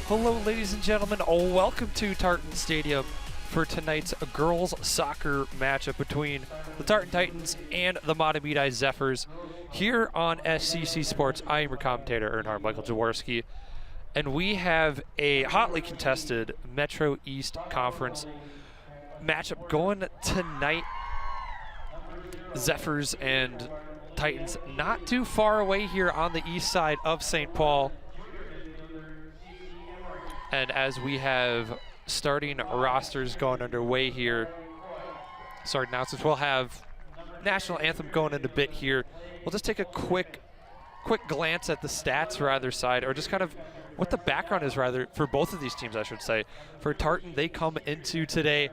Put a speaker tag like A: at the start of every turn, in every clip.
A: Hello, ladies and gentlemen. Welcome to Tartan Stadium for tonight's girls soccer matchup between the Tartan Titans and the Mahtomedi Zephyrs here on SCC Sports. I am your commentator, Earnhardt Michael Jaworski, and we have a hotly contested Metro East Conference matchup going tonight. Zephyrs and Titans not too far away here on the east side of St. Paul. And as we have starting rosters going underway here, starting announcements, we'll have national anthem going in a bit here. We'll just take a quick glance at the stats for either side, or just kind of what the background is rather for both of these teams, I should say. For Tartan, they come into today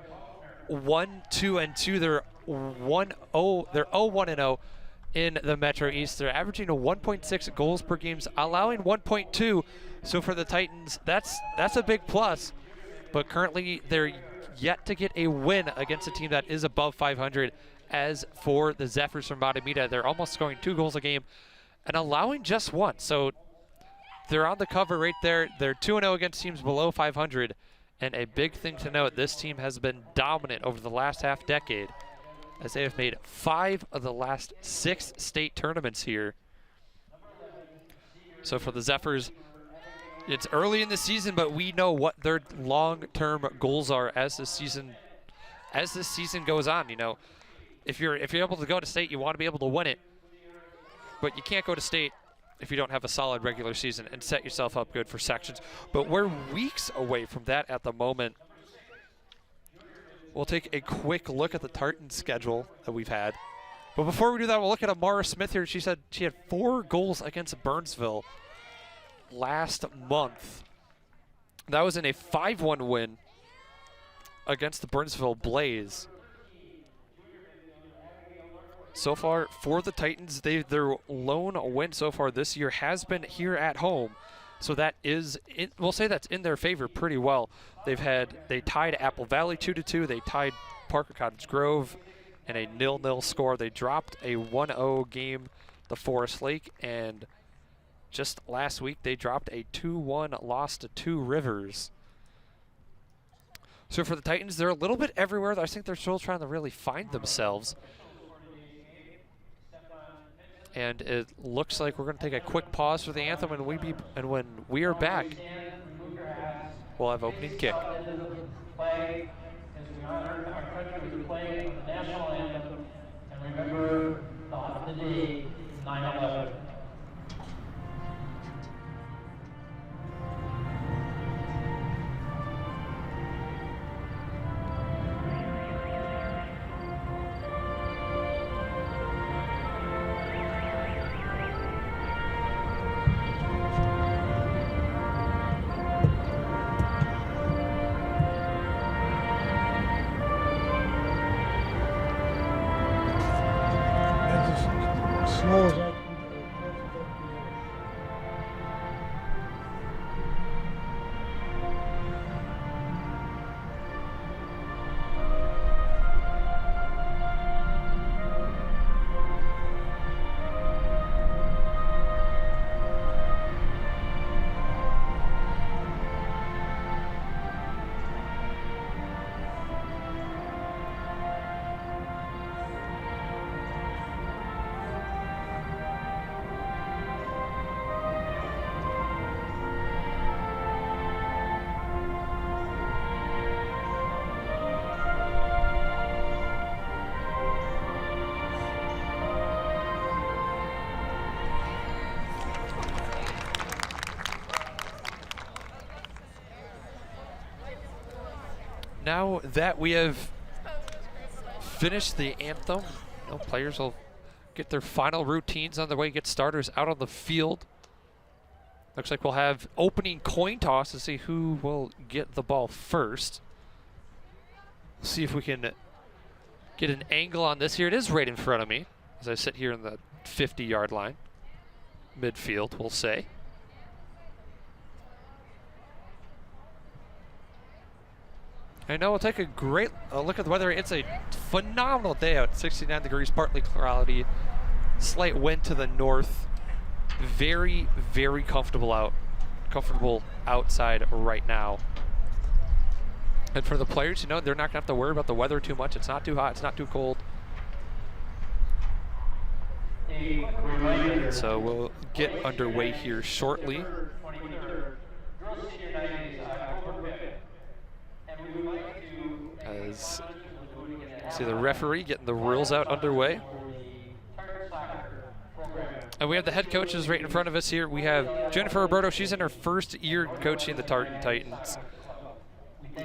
A: 1-2-2. They're 0-1-0 in the Metro East. They're averaging a 1.6 goals per game, allowing 1.2. So for the Titans, that's a big plus. But currently, they're yet to get a win against a team that is above 500. As for the Zephyrs from Mahtomedi, they're almost scoring 2 goals a game and allowing just 1. So they're on the cover right there. They're 2-0 against teams below 500. And a big thing to note, this team has been dominant over the last half decade, as they have made 5 of the last 6 state tournaments here. So for the Zephyrs, it's early in the season, but we know what their long-term goals are as this season goes on. You know, if you're able to go to state, you want to be able to win it, but you can't go to state if you don't have a solid regular season and set yourself up good for sections. But we're weeks away from that at the moment. We'll take a quick look at the Tartan schedule that we've had. But before we do that, we'll look at Amara Smith here. She said she had 4 goals against Burnsville last month. That was in a 5-1 win against the Burnsville Blaze. So far for the Titans, their lone win so far this year has been here at home. So that is, we'll say that's in their favor pretty well. They tied Apple Valley 2-2. They tied Parker Cottage Grove in a 0-0 score. They dropped a 1-0 game to Forest Lake, and just last week they dropped a 2-1 loss to Two Rivers. So for the Titans, they're a little bit everywhere. I think they're still trying to really find themselves. And it looks like we're going to take a quick pause for the anthem, and when we are back, we'll have opening kick. Now that we have finished the anthem, players will get their final routines on the way, get starters out on the field. Looks like we'll have opening coin toss to see who will get the ball first. See if we can get an angle on this here. It is right in front of me as I sit here in the 50-yard line. Midfield, we'll say. I know we'll take a great look at the weather. It's a phenomenal day out. 69 degrees, partly cloudy, slight wind to the north. very, very comfortable outside right now. And for the players, you know, they're not gonna have to worry about the weather too much. It's not too hot, it's not too cold. So we'll get underway here shortly. As see the referee getting the rules out underway. And we have the head coaches right in front of us here. We have Jennifer Roberto. She's in her first year coaching the Tartan Titans.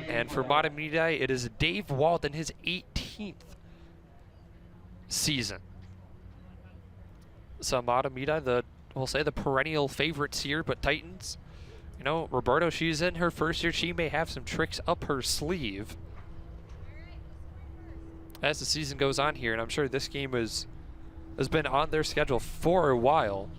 A: And for Mahtomedi, it is Dave Wald in his 18th season. So Mahtomedi, we'll say the perennial favorites here, but Titans, you know, Roberto, she's in her first year. She may have some tricks up her sleeve as the season goes on here, and I'm sure this game has been on their schedule for a while.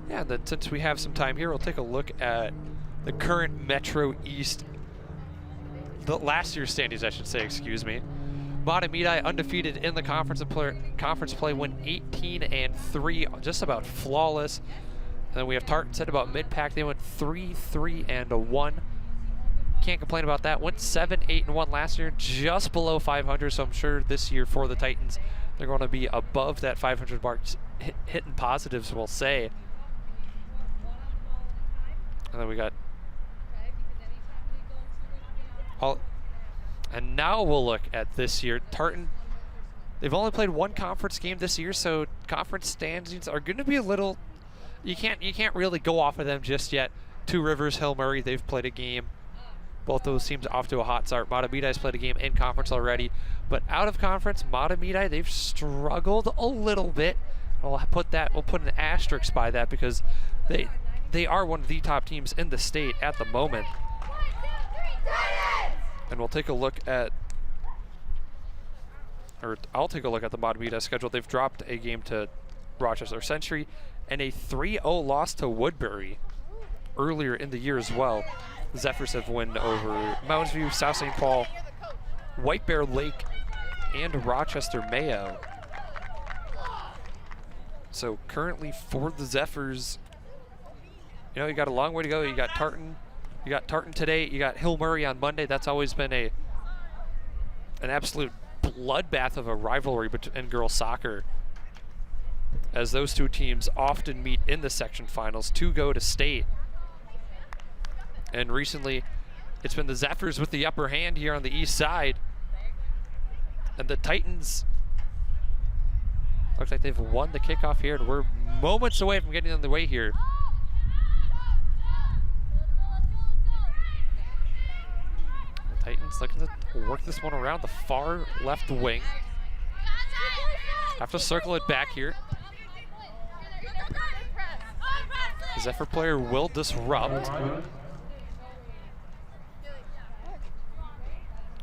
A: Yeah, then since we have some time here, we'll take a look at the current Metro East, the last year's standings, I should say, excuse me. Mahtomedi undefeated in the conference play, went 18-3, just about flawless. And then we have Tartan said about mid-pack, they went 3-3-1. Can't complain about that. Went 7-8-1 last year, just below 500. So I'm sure this year for the Titans, they're going to be above that 500 mark, hitting positives, we'll say. And then we got and now we'll look at this year. Tartan, they've only played one conference game this year, so conference standings are going to be a little, you can't really go off of them just yet. Two Rivers, Hill Murray, they've played a game. Both those teams off to a hot start. Mahtomedi has played a game in conference already, but out of conference, Mahtomedi, they've struggled a little bit. We'll put an asterisk by that because they are one of the top teams in the state at the moment. And we'll take a look at, or I'll take a look at the Mahtomedi schedule. They've dropped a game to Rochester Century and a 3-0 loss to Woodbury earlier in the year as well. The Zephyrs have won over Mounds View, South St. Paul, White Bear Lake, and Rochester Mayo. So currently for the Zephyrs, you know, you got a long way to go. You got Tartan. You got Tartan today. You got Hill Murray on Monday. That's always been an absolute bloodbath of a rivalry in girls soccer, as those two teams often meet in the section finals to go to state. And recently, it's been the Zephyrs with the upper hand here on the east side. And the Titans, looks like they've won the kickoff here, and we're moments away from getting on the way here. Titans looking to work this one around the far left wing. Have to circle it back here. The Zephyr player will disrupt.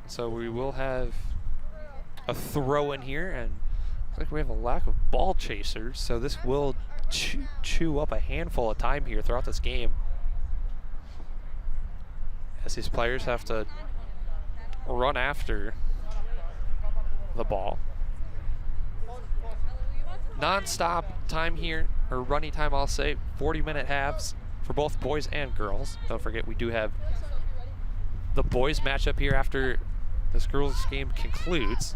A: So we will have a throw in here, and looks like we have a lack of ball chasers. So this will chew up a handful of time here throughout this game, as these players have to run after the ball. Non-stop time here, or running time I'll say, 40-minute halves for both boys and girls. Don't forget we do have the boys matchup here after this girls game concludes.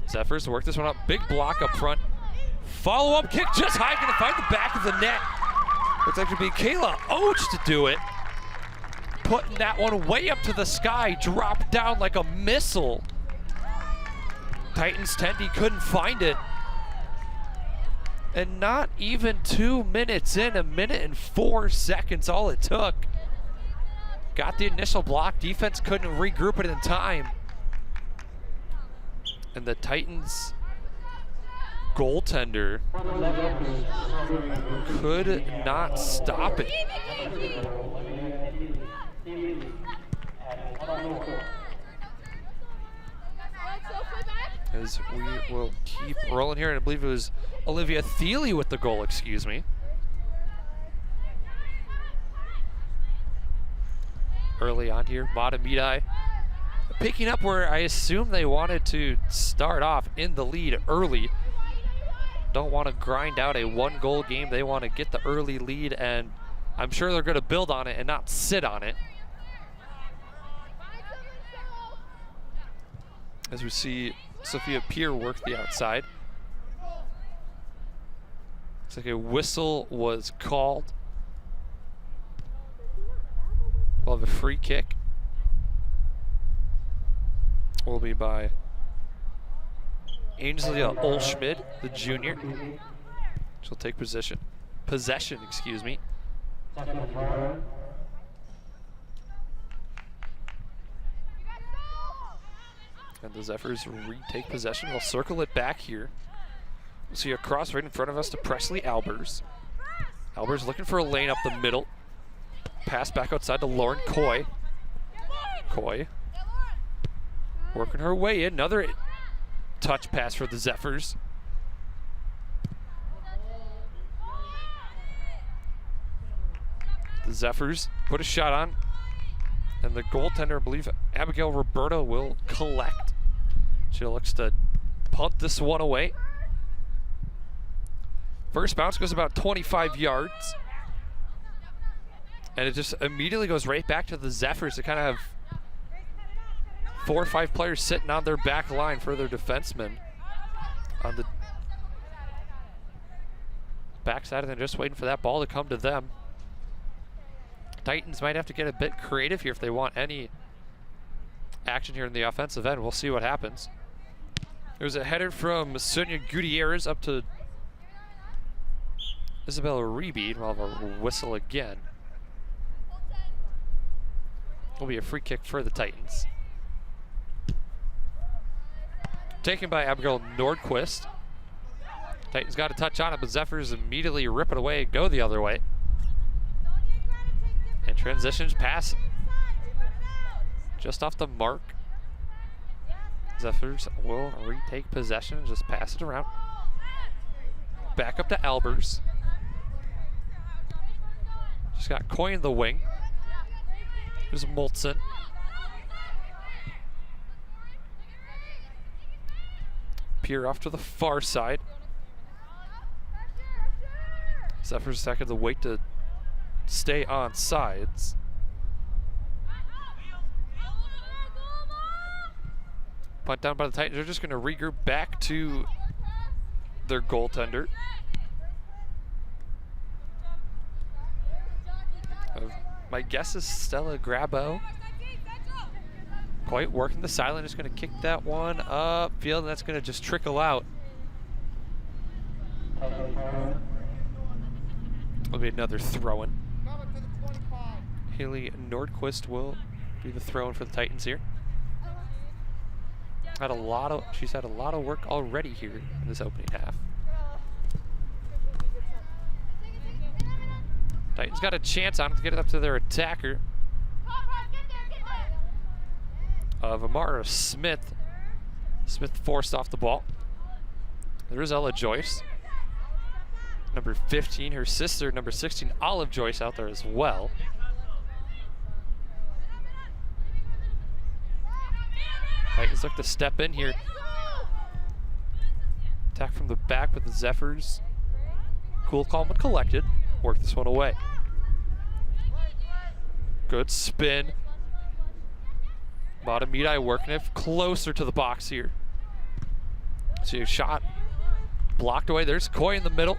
A: Zephyrs work this one up, big block up front. Follow-up kick just high, gonna find the back of the net. Looks like it'd be Kayla Oates to do it. Putting that one way up to the sky, dropped down like a missile. Titans Tendy couldn't find it. And not even 2 minutes in, 1 minute and 4 seconds, all it took. Got the initial block, defense couldn't regroup it in time. And the Titans goaltender could not stop it. As we will keep rolling here, and I believe it was Olivia Thiele with the goal, excuse me. early on here. Mahtomedi picking up where I assume they wanted to start off in the lead early. Don't want to grind out a 1-goal game. They want to get the early lead, and I'm sure they're going to build on it and not sit on it. As we see Sophia Peer work the outside. Looks like a whistle was called. We'll have a free kick. Will be by Ainsley Olschmid, the junior. She'll take possession, excuse me. And the Zephyrs retake possession. We'll circle it back here. We'll see a cross right in front of us to Presley Albers. Albers looking for a lane up the middle. Pass back outside to Lauren Coy. Coy working her way in. Another touch pass for the Zephyrs. The Zephyrs put a shot on, and the goaltender, I believe Abigail Roberta, will collect. She looks to punt this one away. First bounce goes about 25 yards. And it just immediately goes right back to the Zephyrs to kind of have 4 or 5 players sitting on their back line for their defensemen on the backside, and they're just waiting for that ball to come to them. Titans might have to get a bit creative here if they want any action here in the offensive end. We'll see what happens. There's a header from Sonia Gutierrez up to Isabella Rebeed. We'll have a whistle again. Will be a free kick for the Titans. Taken by Abigail Nordquist. Titans got a touch on it, but Zephyrs immediately rip it away and go the other way. And transitions pass just off the mark. Zephyrs will retake possession and just pass it around. Back up to Albers. Just got Coy in the wing. Here's Moltzen. Peer off to the far side. Zephyrs second to wait to stay on sides. Punt down by the Titans. They're just going to regroup back to their goaltender. My guess is Stella Grabo. Quite working the silent, just going to kick that one up field, and that's going to just trickle out. Will be another throw-in. Haley Nordquist will be the throw-in for the Titans here. She's had a lot of work already here in this opening half. Titans got a chance on it to get it up to their attacker of Amara Smith. Smith forced off the ball. There's Ella Joyce, number 15. Her sister, number 16, Olive Joyce, out there as well. Titans look to step in here. Attack from the back with the Zephyrs. Cool, calm, and collected. Work this one away. Good spin. Mahtomedi working it closer to the box here. See a shot blocked away. There's Coy in the middle.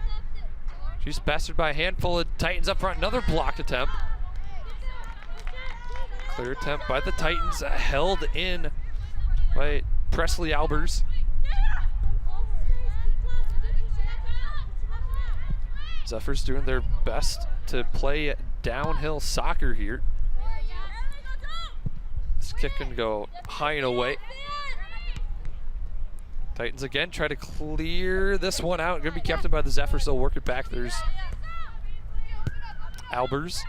A: She's bested by a handful of Titans up front. Another blocked attempt. Clear attempt by the Titans, held in by Presley Albers. Zephyrs doing their best to play downhill soccer here. This kick can go high and away. Titans again try to clear this one out. Gonna be captained by the Zephyrs, so work it back. There's Albers.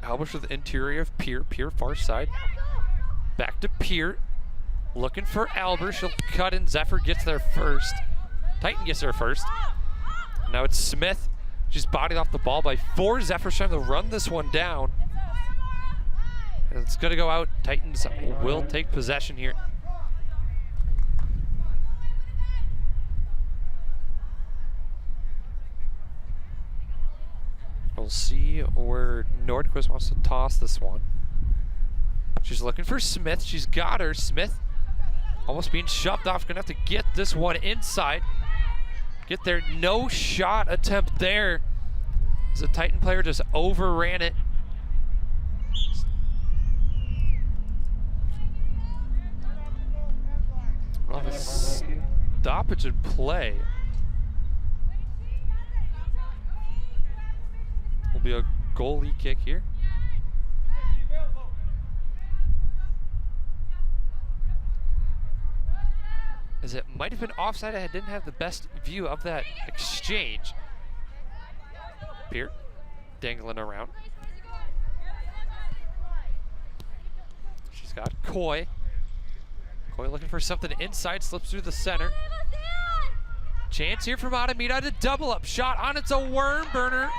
A: Albers with the interior of Peer. Peer far side. Back to Peer. Looking for Albers. She'll cut in. Zephyr gets there first. Titan gets there first. Now it's Smith She's bodied off the ball by 4. Zephyrs trying to run this one down. And it's going to go out. Titans will take possession here. We'll see where Nordquist wants to toss this one. She's looking for Smith. She's got her. Smith almost being shoved off. Gonna have to get this one inside. Get there. No shot attempt there. As a Titan player just overran it. Well, a stoppage in play. Will be a goalie kick here. As it might have been offside, I didn't have the best view of that exchange. Peart dangling around. She's got Coy. Coy looking for something inside, slips through the center. Chance here from Mahtomedi to double up. Shot on, it's a worm burner.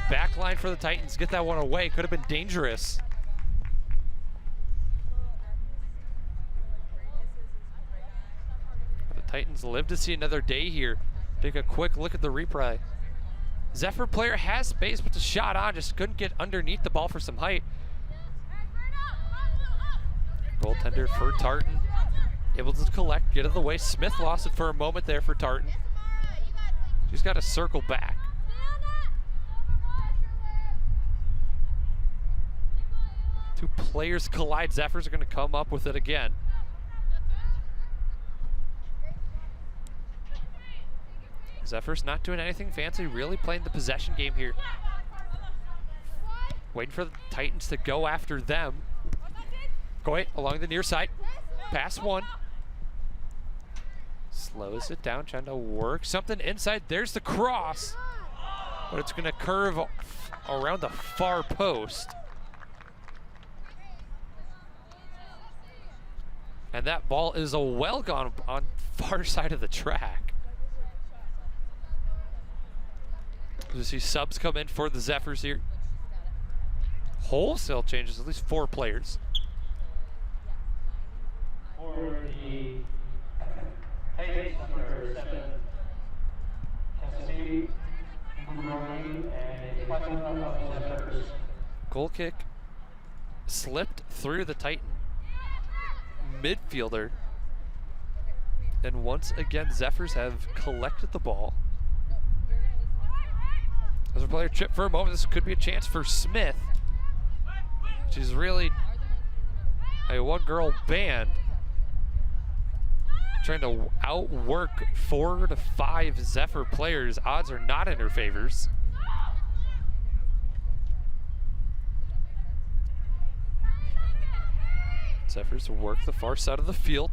A: Back line for the Titans, get that one away. Could have been dangerous. The Titans live to see another day here. Take a quick look at the replay. Zephyr player has space, but the shot on, just couldn't get underneath the ball for some height. Goaltender for Tartan, able to collect, get out of the way. Smith lost it for a moment there for Tartan. She's got to circle back. Two players collide. Zephyrs are going to come up with it again. Zephyrs not doing anything fancy, really playing the possession game here. Waiting for the Titans to go after them. Coy along the near side. Pass one. Slows it down, trying to work something inside. There's the cross. But it's going to curve around the far post. And that ball is a well gone on far side of the track. You see subs come in for the Zephyrs here. Wholesale changes, at least 4 players.
B: For the Titans, number 7, Cassidy, and a question of the Zephyrs.
A: Goal kick slipped through the Titan midfielder. And once again, Zephyrs have collected the ball. As a player tripped for a moment, this could be a chance for Smith. She's really a one-girl band. Trying to outwork 4 to 5 Zephyr players. Odds are not in her favors. Zephyrs work the far side of the field.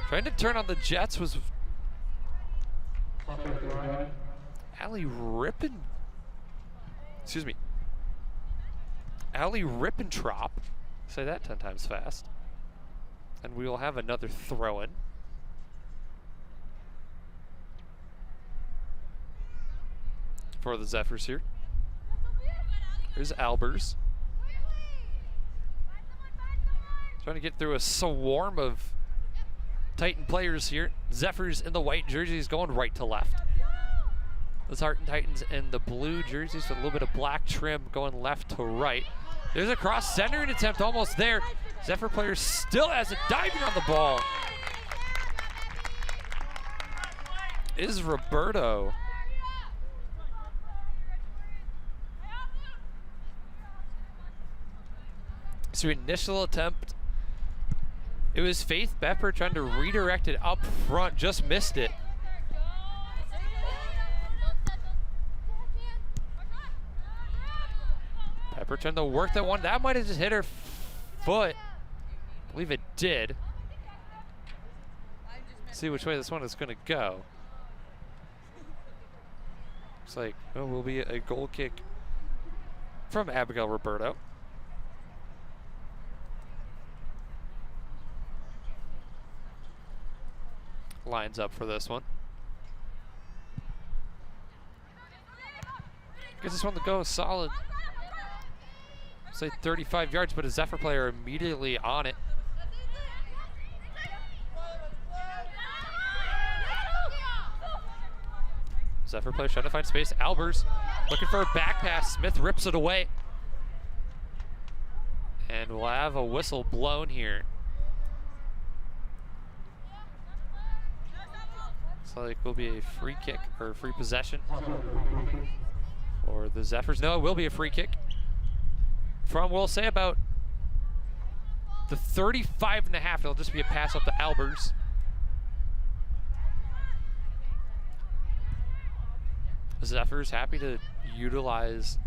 A: Trying to turn on the Jets was Allie Rippentrop. Say that 10 times fast. And we will have another throw-in. For the Zephyrs here. Here's Albers. Trying to get through a swarm of Titan players here. Zephyrs in the white jerseys going right to left. The Tartan Titans in the blue jerseys with a little bit of black trim going left to right. There's a cross centering attempt almost there. Zephyr player still has it, diving on the ball. Is Roberto. So initial attempt, it was Faith Bepper trying to redirect it up front, just missed it. Pepper trying to work that one. That might have just hit her foot. I believe it did. See which way this one is going to go. Looks like it will be a goal kick from Abigail Roberto. lines up for this one. Gets this one to go solid. Say 35 yards, but a Zephyr player immediately on it. Zephyr player trying to find space. Albers looking for a back pass. Smith rips it away. And we'll have a whistle blown here. Looks like will be a free kick or free possession for the Zephyrs. No, it will be a free kick. From, we'll say, about the 35.5. It'll just be a pass up to Albers. Zephyrs happy to utilize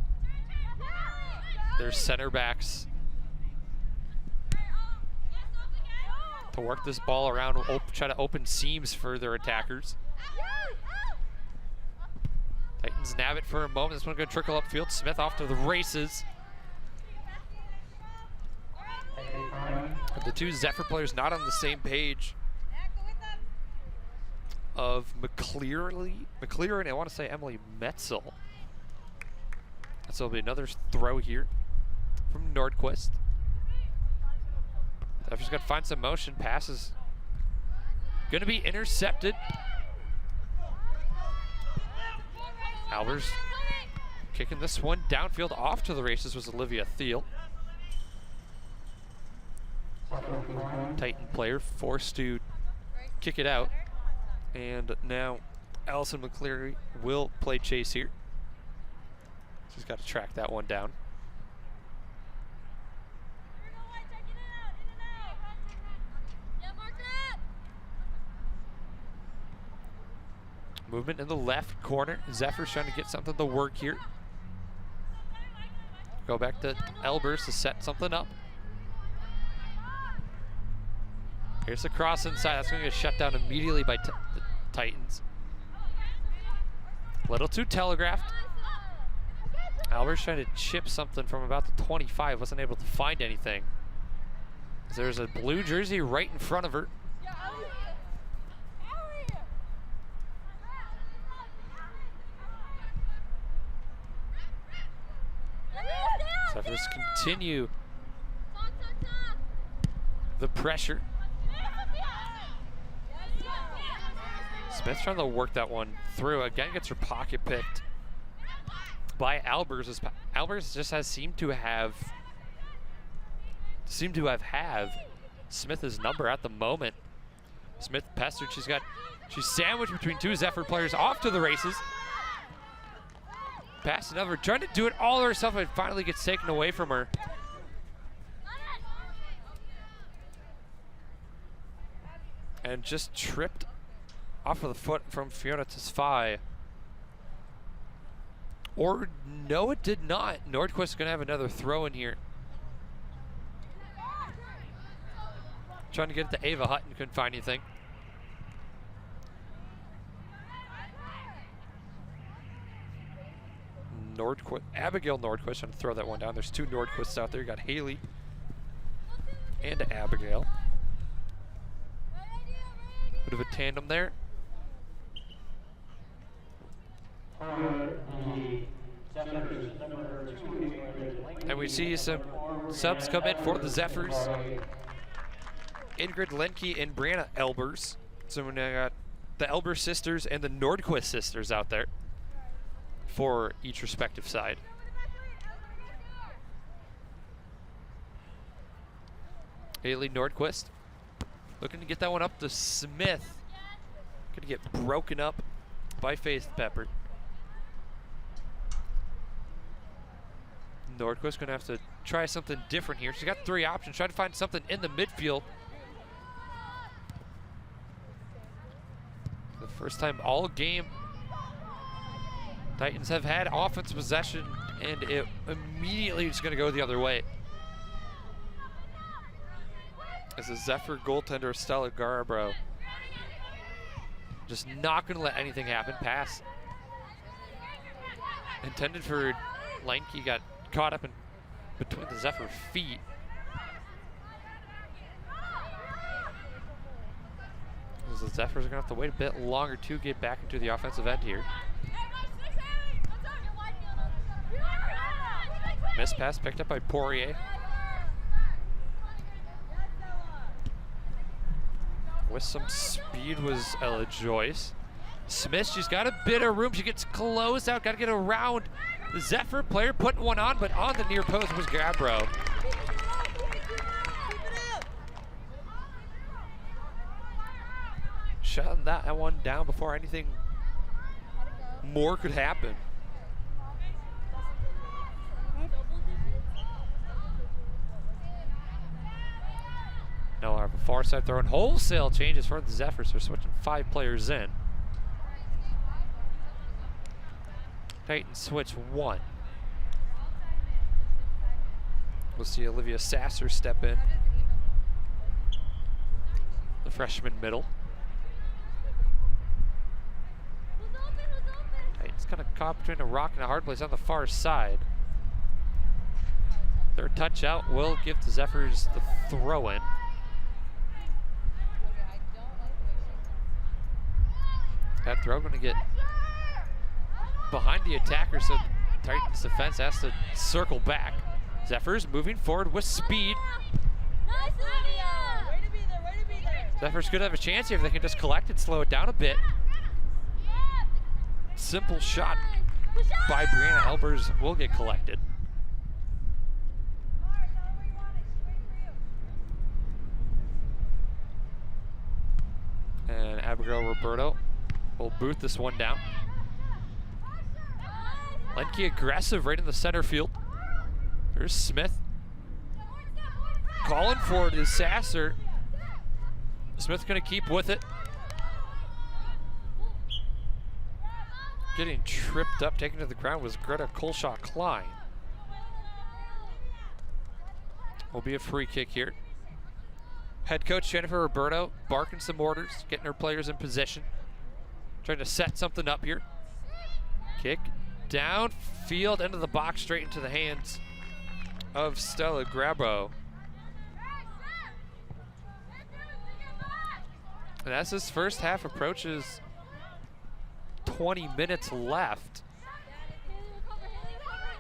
A: their center backs to work this ball around, try to open seams for their attackers. Titans nab it for a moment. This one going to trickle upfield. Smith off to the races. The two Zephyr players not on the same page of McCleary, and I want to say Emily Metzel. So it'll be another throw here from Nordquist. Zephyrs got to find some motion. Passes going to be intercepted. Albers kicking this one downfield off to the races was Olivia Thiel. Titan player forced to kick it out. And now Allison McCleary will play chase here. She's got to track that one down. Movement in the left corner. Zephyr's trying to get something to work here. Go back to Albers to set something up. Here's the cross inside. That's going to get shut down immediately by the Titans. Little too telegraphed. Albers trying to chip something from about the 25. Wasn't able to find anything. There's a blue jersey right in front of her. Zephyrs continue the pressure. Smith trying to work that one through. Again, gets her pocket picked by Albers. Albers just has seemed to have Smith's number at the moment. Smith pestered. She's sandwiched between two Zephyr players, off to the races. Pass another, trying to do it all herself, and finally gets taken away from her. And just tripped off of the foot from Fiona Tesfaye. Or no, it did not. Nordquist gonna have another throw in here. Trying to get it to Ava Hutton, couldn't find anything. Abigail Nordquist trying to throw that one down. There's two Nordquists out there. You got Haley and Abigail. Bit of a tandem there. And we see some subs come in for the Zephyrs. Ingrid Lenke and Brianna Elbers. So we now got the Elbers sisters and the Nordquist sisters out there for each respective side. Haley Nordquist looking to get that one up to Smith. Gonna get broken up by Faith Pepper. Nordquist gonna have to try something different here. She's got three options. Try to find something in the midfield. The first time all game Titans have had offensive possession, and it immediately is going to go the other way. As a Zephyr goaltender, Stella Garbrough, just not going to let anything happen. Pass intended for Lanky, got caught up in between the Zephyr feet. As the the Zephyrs are going to have to wait a bit longer to get back into the offensive end here. Missed pass picked up by Poirier. With some speed was Ella Joyce. Smith, she's got a bit of room. She gets closed out, got to get around the Zephyr player, putting one on, but on the near post was Gabbro. Shutting that one down before anything more could happen. Now our far side throwing wholesale changes for the Zephyrs. They're switching 5 players in. Titans switch 1. We'll see Olivia Sasser step in. The freshman middle. Titans kind of caught between a rock and a hard place on the far side. Their touch out will give the Zephyrs the throw in. That throw going to get behind the attacker, so Titans defense has to circle back. Zephyrs moving forward with speed. Zephyrs could have a chance here if they can just collect it, slow it down a bit. Simple shot by Brianna Elbers will get collected. And Abigail Roberto will boot this one down. Lenke aggressive right in the center field. There's Smith. Calling for it is Sasser. Smith's gonna keep with it. Getting tripped up, taken to the ground was Greta Colshaw-Klein. Will be a free kick here. Head coach Jennifer Roberto barking some orders, getting her players in position. Trying to set something up here. Kick downfield into the box, straight into the hands of Stella Grabo. And as this first half approaches 20 minutes left,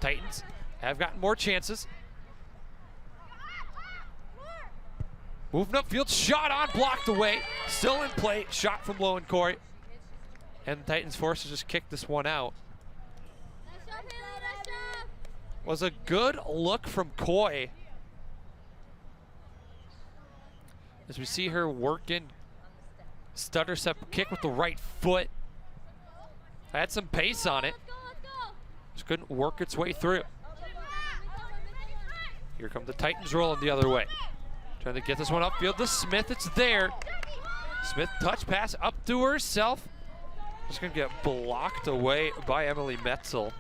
A: Titans have gotten more chances. Moving upfield, shot on, blocked away. Still in play, shot from Lowen Corey. And the Titans forced to just kick this one out. Was a good look from Coy. As we see her working, stutter step kick with the right foot. Had some pace on it. Just couldn't work its way through. Here come the Titans rolling the other way. Trying to get this one upfield to Smith, it's there. Smith touch pass up to herself. Just gonna get blocked away by Emily Metzel.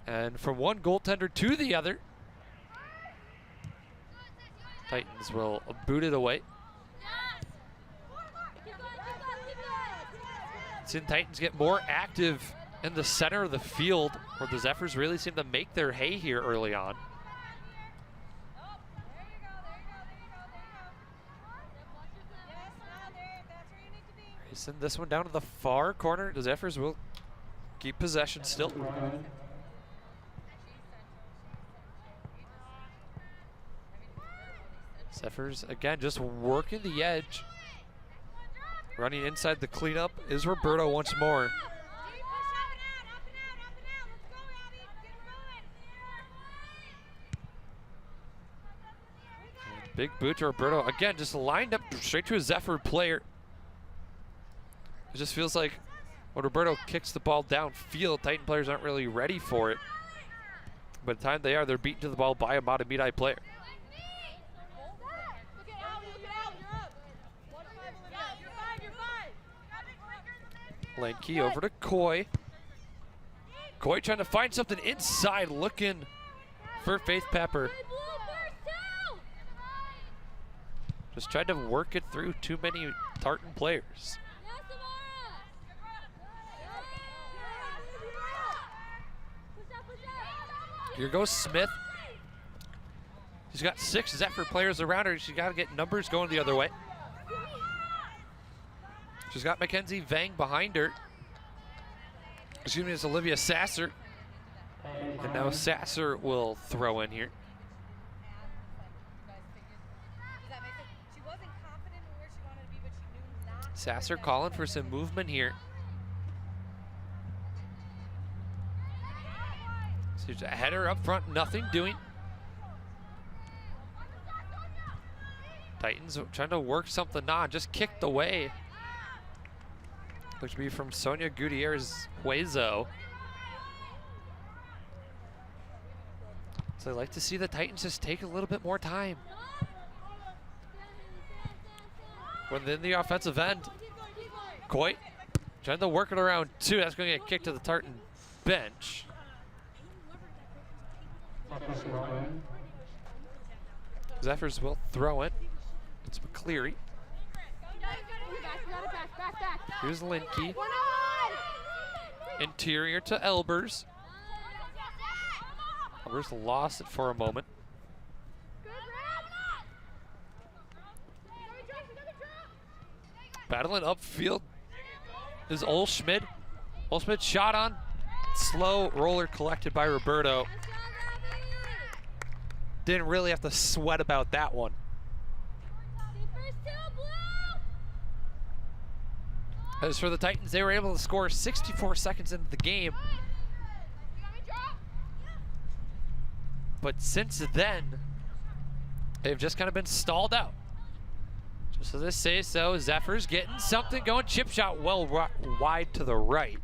A: And from one goaltender to the other, Titans will boot it away. Seen Titans get more active in the center of the field, where the Zephyrs really seem to make their hay here early on. Send this one down to the far corner. The Zephyrs will keep possession still. Zephyrs again just working the edge. Running inside the cleanup is Roberto once more. And big boot to Roberto. Again, just lined up straight to a Zephyr player. It just feels like when Roberto kicks the ball downfield, Titan players aren't really ready for it. By the time they are, they're beaten to the ball by a Mahtomedi player. Lane Key over to Coy. Coy trying to find something inside, looking for Faith Pepper. Just tried to work it through too many Tartan players. Here goes Smith. She's got 6 Zephyr players around her. She's got to get numbers going the other way. She's got Mackenzie Vang behind her. Excuse me, it's Olivia Sasser. And now Sasser will throw in here. Sasser calling for some movement here. So she's a header up front, nothing doing. Titans trying to work something on, just kicked away. Looks to be from Sonia Gutierrez Huezo. So I'd like to see the Titans just take a little bit more time. Within the offensive end, Coit trying to work it around 2. That's going to get kicked to the Tartan bench. Zephyrs will throw it. It's McCleary. Here's Linke. Interior to Elbers. Elbers lost it for a moment. Battling upfield is Olschmidt. Olschmidt shot on. Slow roller collected by Roberto. Didn't really have to sweat about that one. As for the Titans, they were able to score 64 seconds into the game. But since then, they've just kind of been stalled out. Just as I say so, Zephyr's getting something going. Chip shot well wide to the right.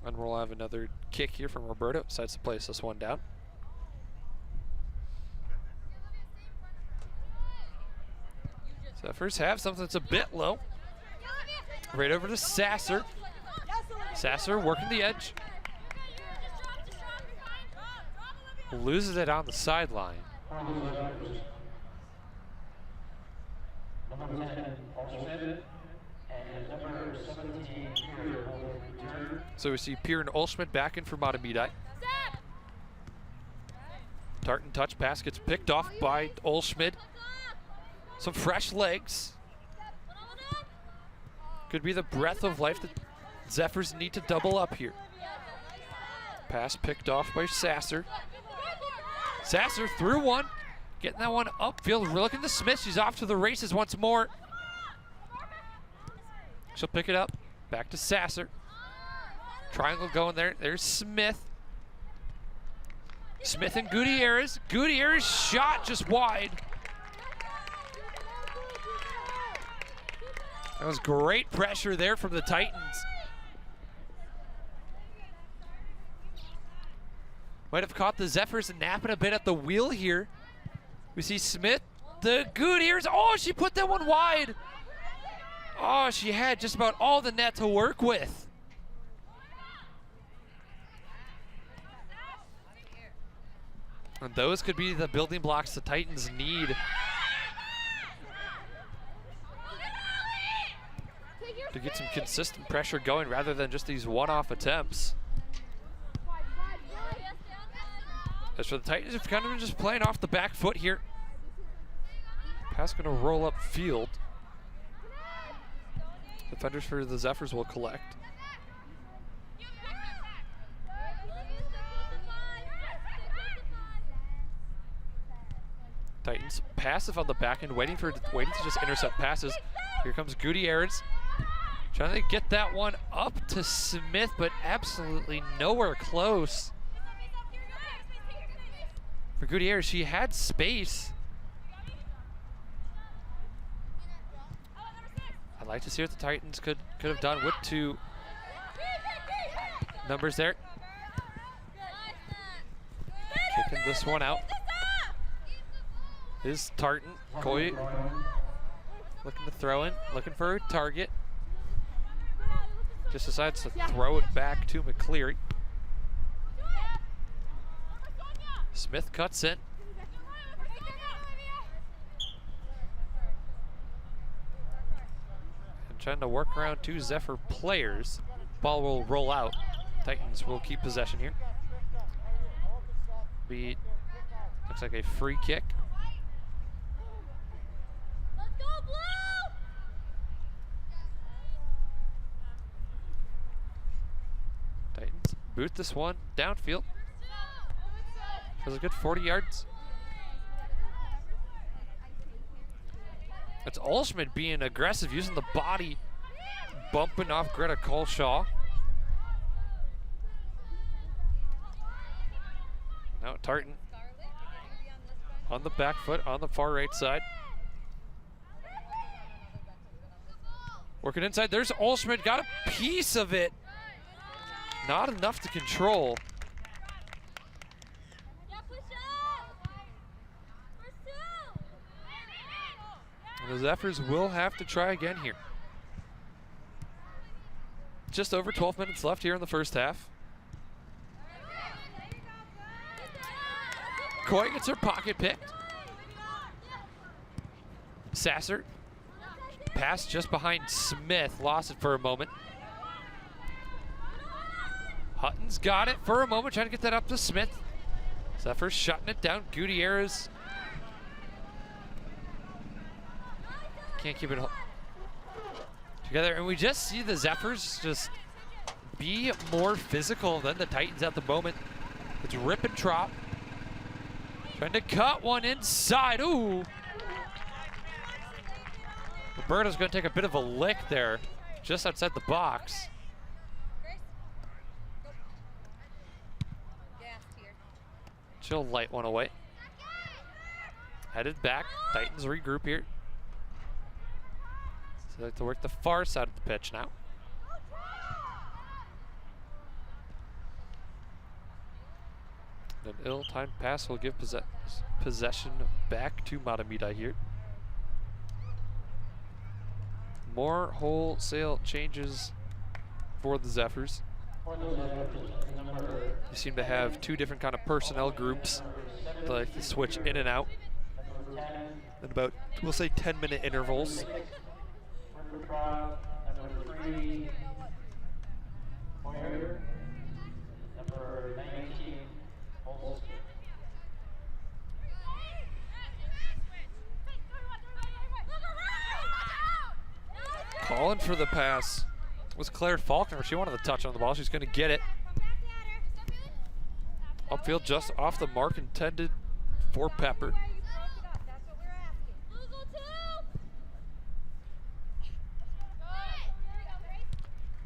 A: And we'll have another kick here from Roberto. Decides to place this one down. Zephyrs have something that's a bit low. Right over to Sasser. Sasser working the edge. Loses it on the sideline. So we see Pierre and Olschmidt back in for Mahtomedi. Tartan touch pass gets picked off by Olschmidt. Some fresh legs. Could be the breath of life that Zephyrs need to double up here. Pass picked off by Sasser. Sasser through one. Getting that one upfield. We're looking to Smith. She's off to the races once more. She'll pick it up. Back to Sasser. Triangle going there. There's Smith. Smith and Gutierrez. Gutierrez shot just wide. That was great pressure there from the Titans. Might have caught the Zephyrs napping a bit at the wheel here. We see Smith, the Gutierrez. Oh, she put that one wide. Oh, she had just about all the net to work with. And those could be the building blocks the Titans need to get some consistent pressure going rather than just these one-off attempts. As for the Titans, have kind of been just playing off the back foot here. Pass going to roll up field. Defenders for the Zephyrs will collect. Titans passive on the back end, waiting to just intercept passes. Here comes Gutierrez. Trying to get that one up to Smith, but absolutely nowhere close. For Gutierrez, she had space. I'd like to see what the Titans could have done with 2 numbers there. Kicking this one out is Tartan. Coy looking to throw in, looking for a target. Just decides to throw it back to McCleary. Smith cuts in. And trying to work around two Zephyr players. Ball will roll out. Titans will keep possession here. Looks like a free kick. Titans boot this one downfield. That's a good 40 yards. It's Olschmidt being aggressive, using the body, bumping off Greta Colshaw. Now Tartan on the back foot on the far right side. Working inside, there's Olschmidt, got a piece of it. Not enough to control. And the Zephyrs will have to try again here. Just over 12 minutes left here in the first half. Coy gets her pocket picked. Sasser. Pass just behind Smith. Lost it for a moment. Hutton's got it for a moment, trying to get that up to Smith. Zephyrs shutting it down. Gutierrez can't keep it together. And we just see the Zephyrs just be more physical than the Titans at the moment. It's rip and trot. Trying to cut one inside. Ooh. Roberto's going to take a bit of a lick there, just outside the box. She'll light one away. Headed back. Titans regroup here. So they like to work the far side of the pitch now. An ill-timed pass will give possession back to Mahtomedi here. More wholesale changes for the Zephyrs. You seem to have two different kind of personnel groups that like to switch in and out in about, we'll say, 10-minute intervals. Calling for the pass was Claire Faulkner. She wanted the touch on the ball. She's going to get it. Upfield just off the mark, intended for Pepper.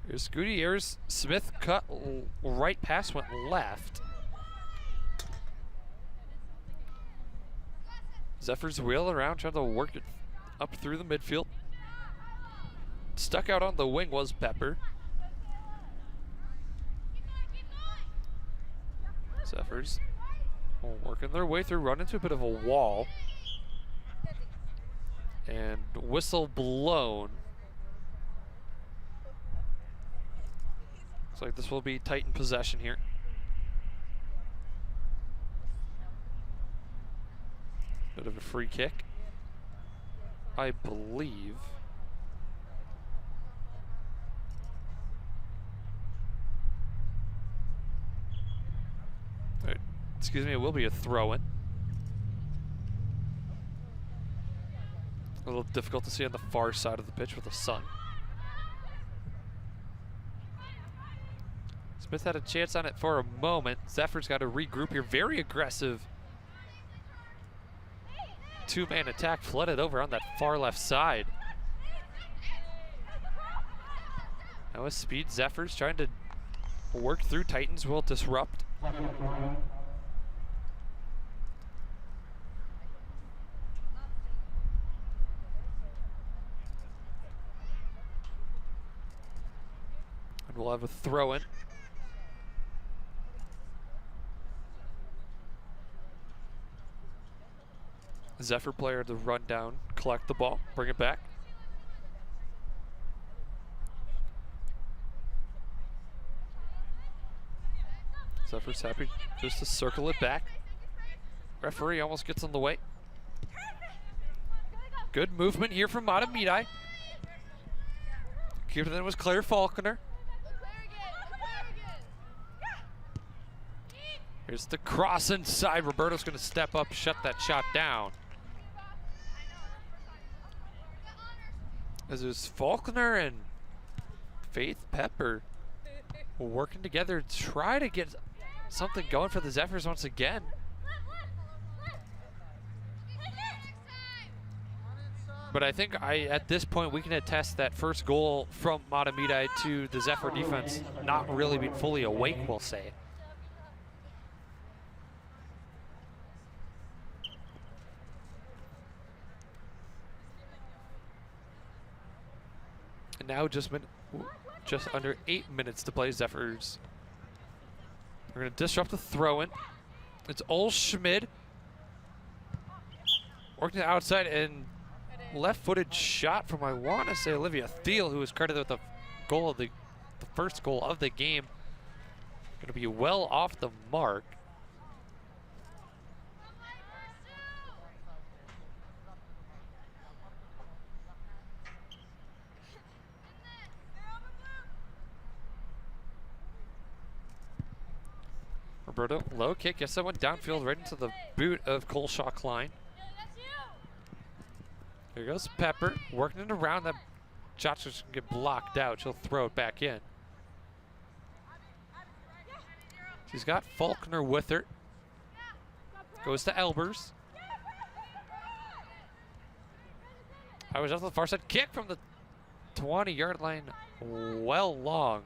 A: Here's Gutierrez. Smith cut right pass, went left. Zephyrs wheel around, trying to work it up through the midfield. Stuck out on the wing was Pepper. Zephyrs working their way through, run into a bit of a wall. And whistle blown. Looks like this will be Titan possession here. Bit of a free kick, I believe. Excuse me, it will be a throw-in. A little difficult to see on the far side of the pitch with the sun. Smith had a chance on it for a moment. Zephyr's got to regroup here. Very aggressive. Two-man attack flooded over on that far left side. Now with speed, Zephyrs trying to work through. Titans will disrupt. And we'll have a throw-in. Zephyr player to run down, collect the ball, bring it back. Zephyrs happy just to circle it back. Referee almost gets in the way. Good movement here from Mahtomedi. Keeper then was Claire Faulkner. Here's the cross inside. Roberto's going to step up, shut that shot down. As it was Faulkner and Faith Pepper working together to try to get something going for the Zephyrs once again. But I think at this point we can attest that first goal from Mahtomedi to the Zephyr defense not really being fully awake, we'll say. And now just under 8 minutes to play. Zephyrs. We're going to disrupt the throw-in. It's Olschmid working the outside and left-footed shot from, I want to say, Olivia Thiel, who was credited with the goal of the first goal of the game. Going to be well off the mark. Roberto, low kick, gets that one downfield right into the boot of Coleshaw Klein. Here goes Pepper, working it around. That shot's just gonna get blocked out. She'll throw it back in. She's got Faulkner with her. Goes to Elbers. I was out to the far side. Kick from the 20-yard line. Well long.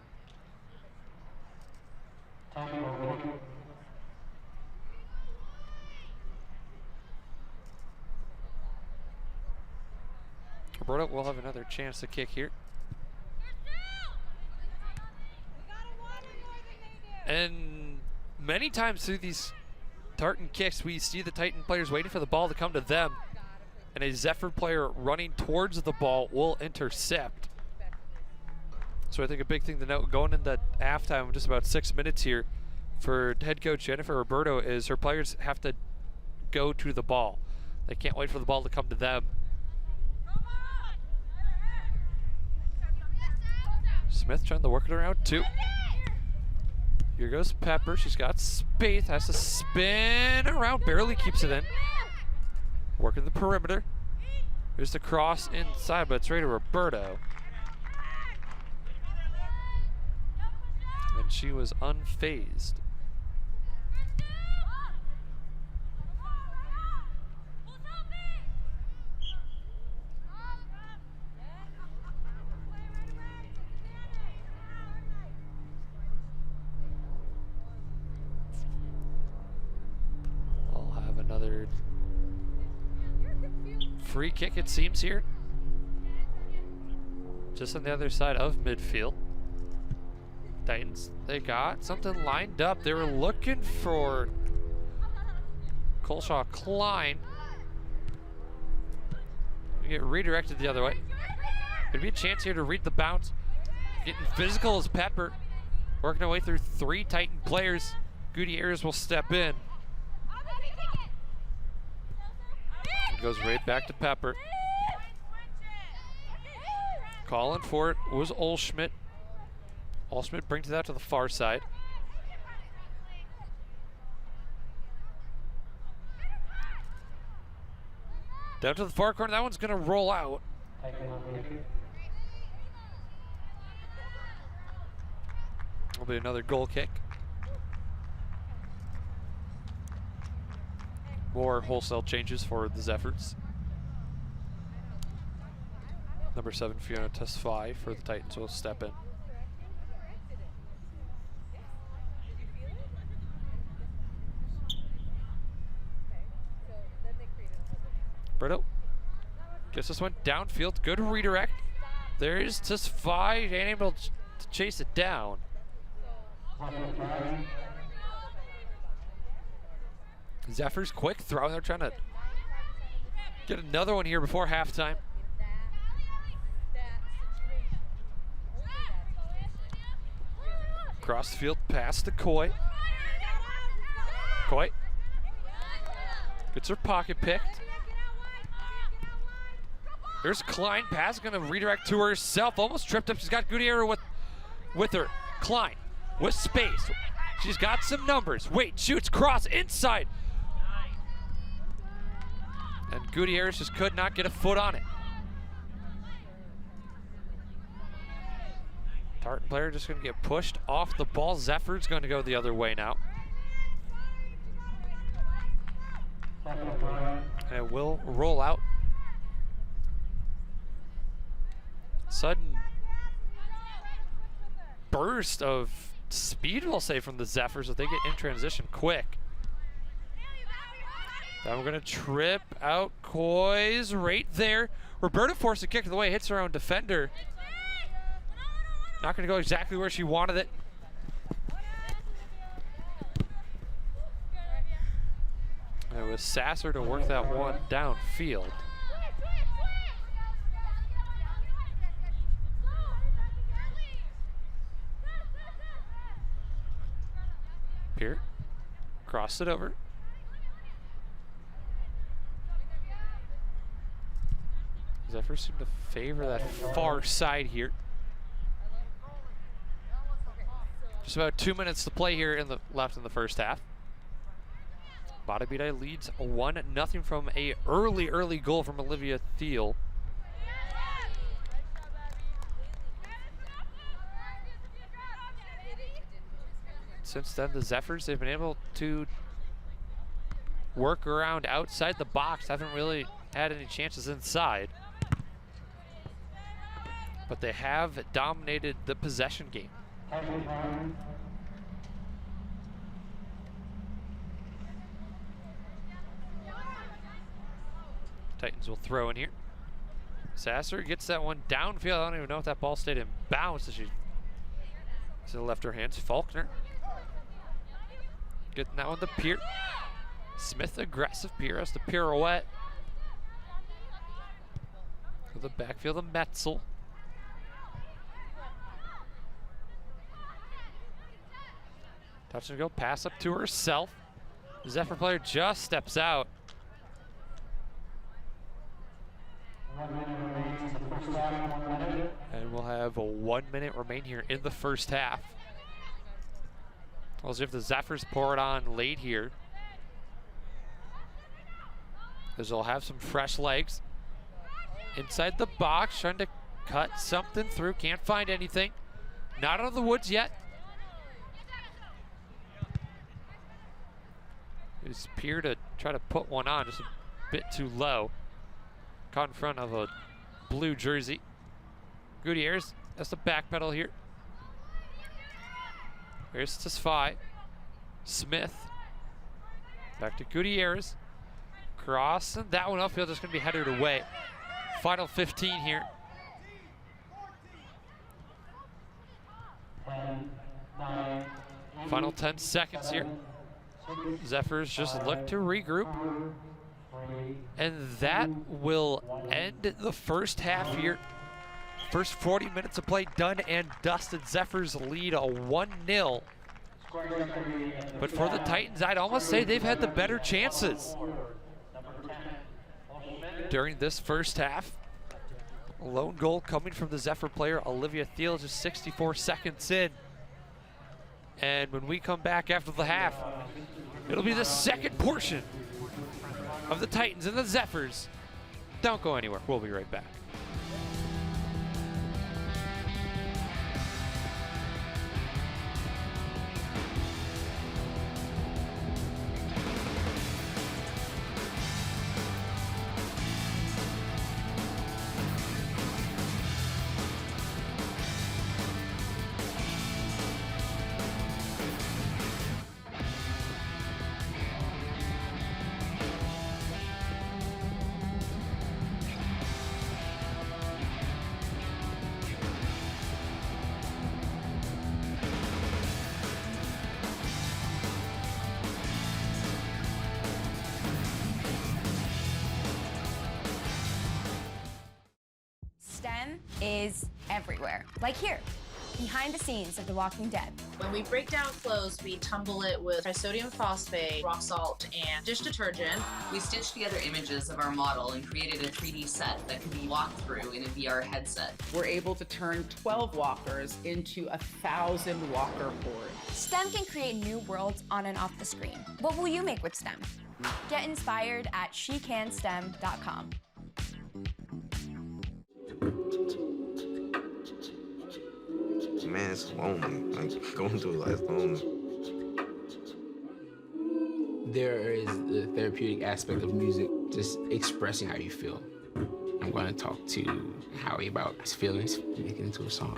A: Roberto will have another chance to kick here. And many times through these Tartan kicks, we see the Titan players waiting for the ball to come to them, and a Zephyr player running towards the ball will intercept. So I think a big thing to note going into halftime, just about 6 minutes here, for head coach Jennifer Roberto, is her players have to go to the ball. They can't wait for the ball to come to them. Smith trying to work it around too. Here goes Pepper. She's got space, has to spin around, barely keeps it in. Working the perimeter. Here's the cross inside, but it's right to Roberto. And she was unfazed. Free kick, it seems, here. Just on the other side of midfield. Titans, they got something lined up. They were looking for Coleshaw Klein. Get redirected the other way. Could be a chance here to read the bounce. Getting physical as Pepper. Working our way through 3 Titan players. Gutierrez will step in. Goes right back to Pepper. Calling for it was Olschmid. Olschmid brings it out to the far side. Down to the far corner. That one's going to roll out. Will be another goal kick. More wholesale changes for the Zephyrs. Number 7, Fiona Tesfaye for the Titans will step in. Berto gets this one downfield. Good redirect. There's Tesfaye, ain't able to chase it down. Zephyrs quick throw. They're trying to get another one here before halftime. Cross the field past the Coy. McCoy. Gets her pocket picked. There's Klein. Pass going to redirect to herself. Almost tripped up. She's got Gutierrez with her. Klein with space. She's got some numbers. Wait, shoots, cross, inside. And Gutierrez just could not get a foot on it. Tartan player just going to get pushed off the ball. Zephyr's going to go the other way now. And it will roll out. Sudden burst of speed, we'll say, from the Zephyrs if they get in transition quick. Then we're going to trip out Coy's right there. Roberta forced a kick to the way, hits her own defender. Not going to go exactly where she wanted it. And it was Sasser to work that one downfield. Peart crossed it over. Zephyrs seem to favor that far side here. Just about 2 minutes to play here left in the first half. Mahtomedi leads 1-0 from a early goal from Olivia Thiel. Since then, the Zephyrs, they've been able to work around outside the box. Haven't really had any chances inside. But they have dominated the possession game. Titans will throw in here. Sasser gets that one downfield. I don't even know if that ball stayed in bounds. She left her hands. Faulkner getting that one to Peart. Smith aggressive. Peart has the pirouette. To the backfield of Metzel. Touch and go, pass up to herself. The Zephyr player just steps out. And we'll have a 1 minute remain here in the first half. We'll see if the Zephyrs pour it on late here. As they'll have some fresh legs. Inside the box, trying to cut something through. Can't find anything. Not out of the woods yet. It's Peart to try to put one on, just a bit too low. Caught in front of a blue jersey. Gutierrez has to backpedal here. Here's to Spy. Smith. Back to Gutierrez. Cross, and that one upfield is going to be headed away. Final 15 here.
B: 10, 9,
A: Final 10 seconds here. Zephyrs just look to regroup. And that will end the first half here. First 40 minutes of play done and dusted. Zephyrs lead a 1-0. But for the Titans, I'd almost say they've had the better chances during this first half. A lone goal coming from the Zephyr player, Olivia Thiel, just 64 seconds in. And when we come back after the half, it'll be the second portion of the Titans and the Zephyrs. Don't go anywhere. We'll be right back.
C: STEM is everywhere. Like here, behind the scenes of The Walking Dead. When we break down clothes, we tumble it with sodium phosphate, rock salt, and dish detergent.
D: We stitched together images of our model and created a 3D set that can be walked through in a VR headset.
E: We're able to turn 12 walkers into 1,000 walker hordes.
F: STEM can create new worlds on and off the screen. What will you make with STEM? Get inspired at shecanstem.com.
G: Man, it's lonely. Like, going through life lonely.
H: There is the therapeutic aspect of music, just expressing how you feel. I'm going to talk to Howie about his feelings, make it into a song.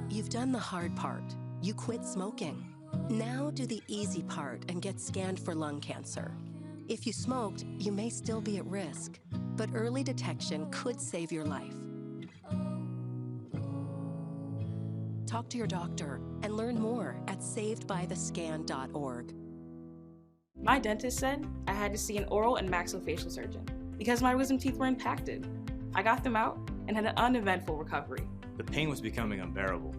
I: You've done the hard part. You quit smoking. Now do the easy part and get scanned for lung cancer. If you smoked, you may still be at risk, but early detection could save your life. Talk to your doctor and learn more at savedbythescan.org.
J: My dentist said I had to see an oral and maxillofacial surgeon because my wisdom teeth were impacted. I got them out and had an uneventful recovery.
K: The pain was becoming unbearable.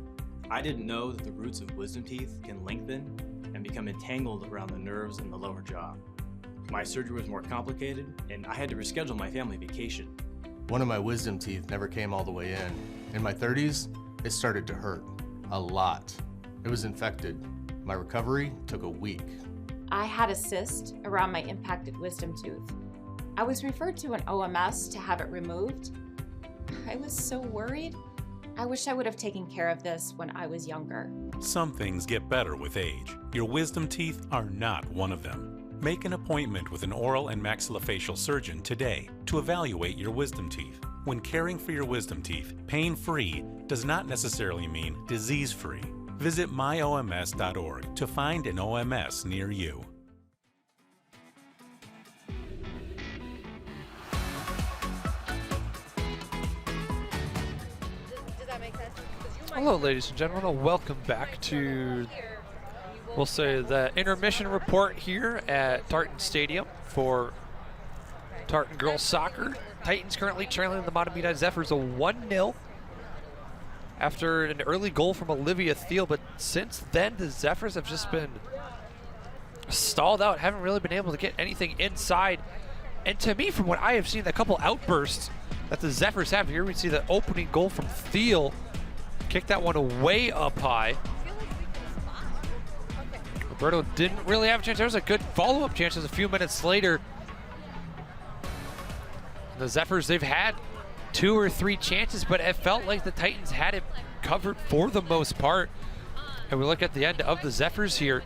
K: I didn't know that the roots of wisdom teeth can lengthen and become entangled around the nerves in the lower jaw. My surgery was more complicated, and I had to reschedule my family vacation.
L: One of my wisdom teeth never came all the way in. In my 30s, it started to hurt. A lot. It was infected. My recovery took a week.
M: I had a cyst around my impacted wisdom tooth. I was referred to an OMS to have it removed. I was so worried. I wish I would have taken care of this when I was younger.
N: Some things get better with age. Your wisdom teeth are not one of them. Make an appointment with an oral and maxillofacial surgeon today to evaluate your wisdom teeth. When caring for your wisdom teeth, pain-free does not necessarily mean disease-free. Visit myoms.org to find an OMS near you.
A: Hello, ladies and gentlemen. Welcome back to, we'll say, the intermission report here at Tartan Stadium for Tartan girls soccer. Titans currently trailing the Mahtomedi Zephyrs a 1-0 after an early goal from Olivia Thiel, but since then the Zephyrs have just been stalled out, haven't really been able to get anything inside. And to me, from what I have seen, a couple outbursts that the Zephyrs have here, we see the opening goal from Thiel. Kicked that one way up high. Roberto didn't really have a chance. There was a good follow-up chance a few minutes later. The Zephyrs, they've had 2 or 3 chances, but it felt like the Titans had it covered for the most part. And we look at the end of the Zephyrs here.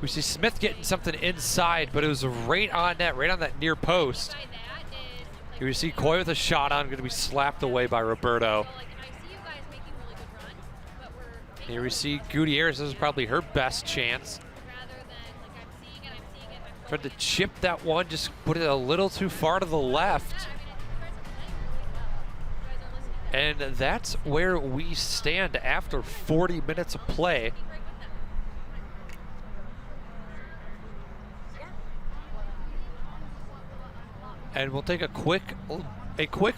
A: We see Smith getting something inside, but it was right on net, right on that near post. Here we see Coy with a shot on, going to be slapped away by Roberto. Here we see Gutierrez. This is probably her best chance. Tried to chip that one, just put it a little too far to the left. And that's where we stand after 40 minutes of play. And we'll take a quick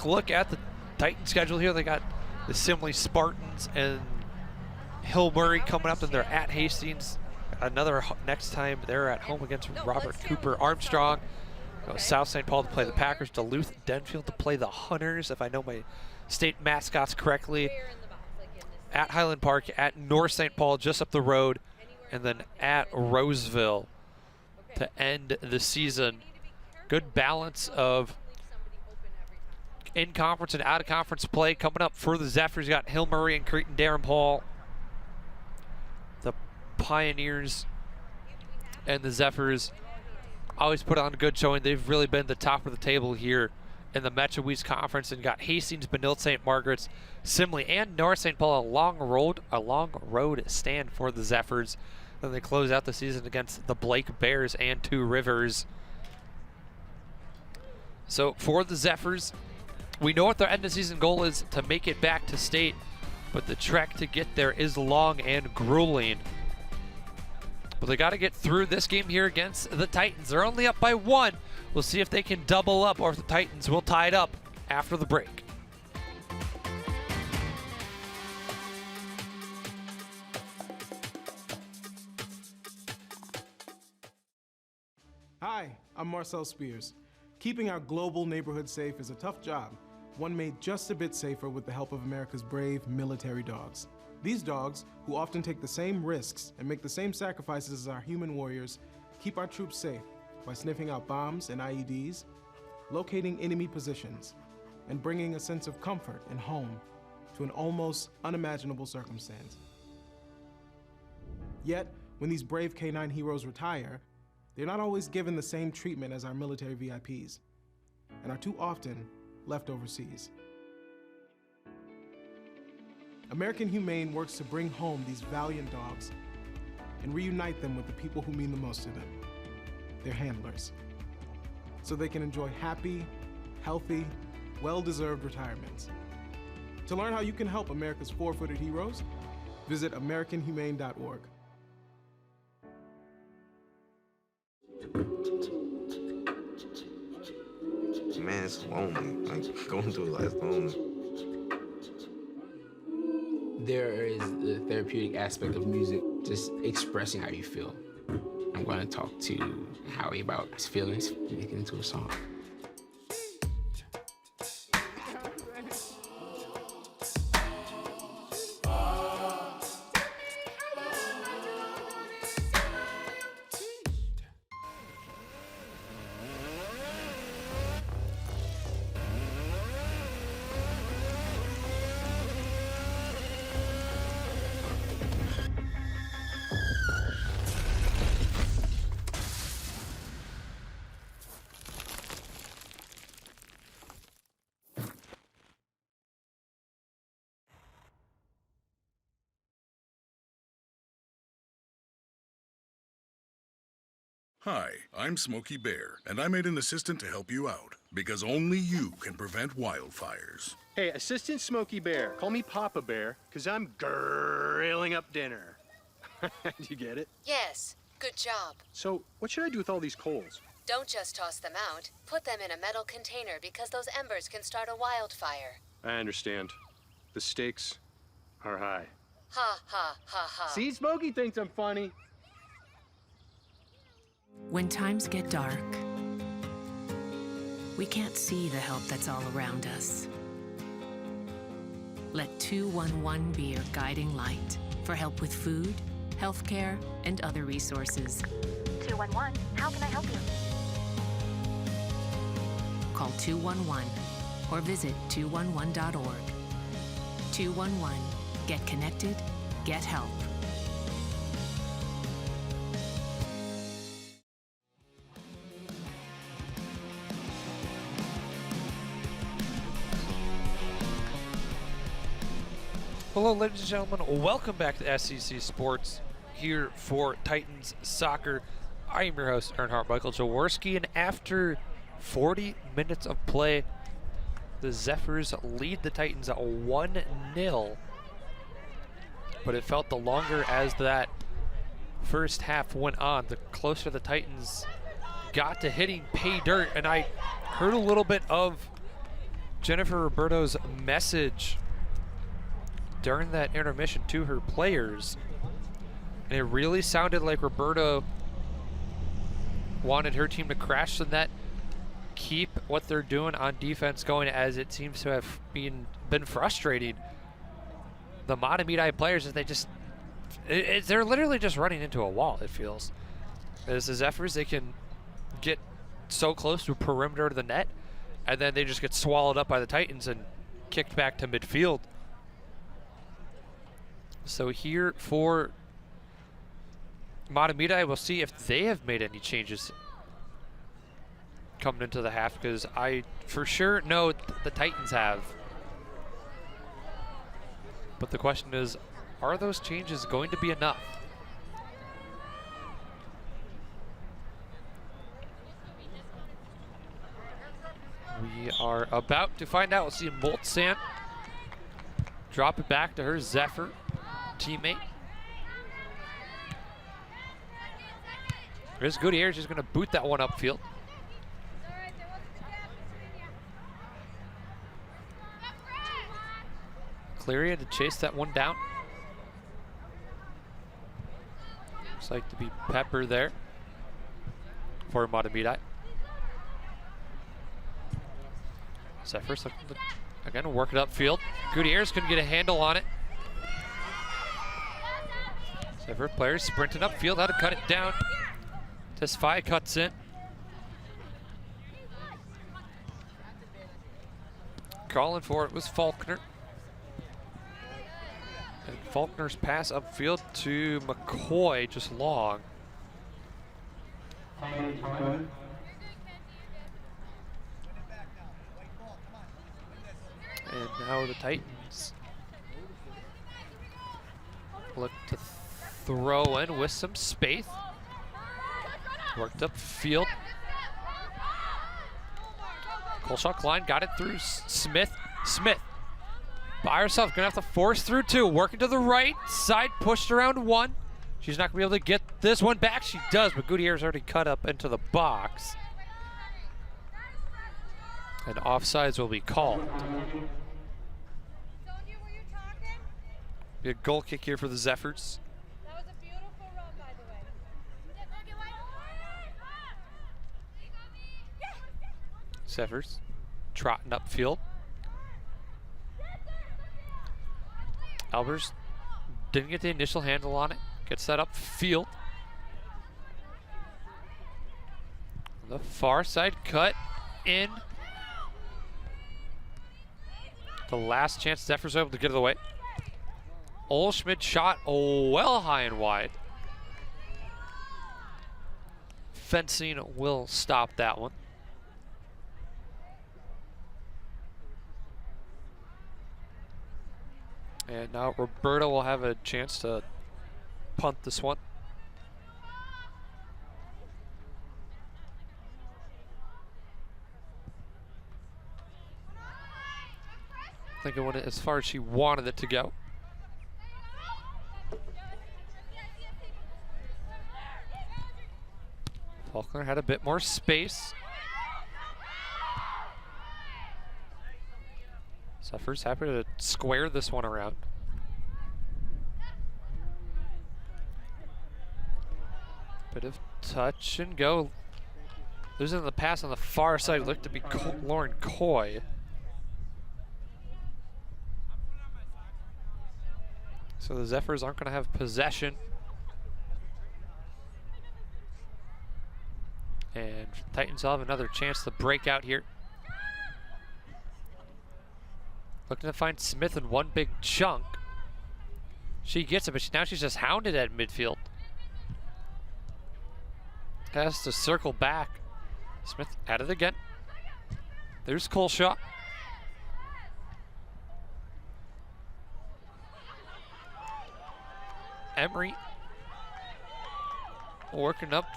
A: look at the Titan schedule here. They got the Simley Spartans and Hill Murray coming up, and they're at Hastings. Another next time they're at home against Robert Cooper Armstrong. South St. Paul to play the Packers. Duluth Denfield to play the Hunters, if I know my state mascots correctly. At Highland Park, at North St. Paul just up the road, and then at Roseville to end the season. Good balance of in-conference and out-of-conference play coming up for the Zephyrs. You got Hill Murray and Creighton Darren Paul. The Pioneers and the Zephyrs always put on a good showing. They've really been the top of the table here in the Metro East Conference, and got Hastings, Benilde, St. Margaret's, Simley, and North St. Paul a long road stand for the Zephyrs. Then they close out the season against the Blake Bears and Two Rivers. So for the Zephyrs, we know what their end of season goal is, to make it back to state, but the trek to get there is long and grueling. But they got to get through this game here against the Titans. They're only up by 1. We'll see if they can double up or if the Titans will tie it up after the break.
O: Hi, I'm Marcel Spears. Keeping our global neighborhood safe is a tough job, one made just a bit safer with the help of America's brave military dogs. These dogs, who often take the same risks and make the same sacrifices as our human warriors, keep our troops safe by sniffing out bombs and IEDs, locating enemy positions, and bringing a sense of comfort and home to an almost unimaginable circumstance. Yet, when these brave canine heroes retire, they're not always given the same treatment as our military VIPs, and are too often left overseas. American Humane works to bring home these valiant dogs and reunite them with the people who mean the most to them, their handlers, so they can enjoy happy, healthy, well-deserved retirements. To learn how you can help America's four-footed heroes, visit AmericanHumane.org.
G: Man, it's lonely. Like, going through life lonely.
H: There is the therapeutic aspect of music, just expressing how you feel. I'm going to talk to Howie about his feelings, make it into a song.
P: Hi, I'm Smokey Bear, and I made an assistant to help you out, because only you can prevent wildfires.
Q: Hey, Assistant Smokey Bear. Call me Papa Bear, because I'm grilling up dinner. Do you get it?
R: Yes, good job.
Q: So, what should I do with all these coals?
R: Don't just toss them out. Put them in a metal container because those embers can start a wildfire.
Q: I understand. The stakes are high.
R: Ha ha ha ha.
Q: See, Smokey thinks I'm funny.
S: When times get dark, we can't see the help that's all around us. Let 211 be your guiding light for help with food, healthcare, and other resources.
T: 211, how can I help you?
S: Call 211 or visit 211.org. 211, get connected, get help.
A: Hello, ladies and gentlemen. Welcome back to SEC Sports here for Titans Soccer. I am your host, Earnhardt Michael Jaworski, and after 40 minutes of play, the Zephyrs lead the Titans at 1-0. But it felt the longer as that first half went on, the closer the Titans got to hitting pay dirt. And I heard a little bit of Jennifer Roberto's message during that intermission to her players, and it really sounded like Roberto wanted her team to crash the net, keep what they're doing on defense going, as it seems to have been frustrating the Mahtomedi players. As they just they're literally just running into a wall, it feels. As the Zephyrs, they can get so close to the perimeter of the net, and then they just get swallowed up by the Titans and kicked back to midfield. So here for Mahtomedi, we'll see if they have made any changes coming into the half, because I for sure know the Titans have. But the question is, are those changes going to be enough? We are about to find out. We'll see Moltsan drop it back to her Zephyr teammate. There's Gutierrez, just going to boot that one upfield. Cleary had to chase that one down. Looks like to be Pepper there for Mahtomedi. Zephyr's looking to, again, work it upfield. Gutierrez couldn't get a handle on it. Zephyr players sprinting upfield, how to cut it down. Tesfaye cuts in. Calling for it was Faulkner. And Faulkner's pass upfield to McCoy, just long. And now the Titans look to throw in with some space. Worked up field. Kolchak line got it through Smith. Smith by herself, gonna have to force through two. Working to the right side, pushed around one. She's not gonna be able to get this one back. She does, but Gutierrez already cut up into the box. And offsides will be called. Be a goal kick here for the Zephyrs. Zephyrs trotting upfield. Albers didn't get the initial handle on it. Gets that upfield. The far side cut in. The last chance Zephyrs were able to get it away. Olschmidt shot well high and wide. Fencing will stop that one. And now Roberta will have a chance to punt this one. I think it went as far as she wanted it to go. Faulkner had a bit more space. Zephyrs happy to square this one around. Bit of touch and go. Losing the pass on the far side looked to be Lauren Coy. So the Zephyrs aren't going to have possession. And Titans will have another chance to break out here. Looking to find Smith in one big chunk. She gets it, but now she's just hounded at midfield. Has to circle back. Smith at it again. There's Coleshaw. Emery working up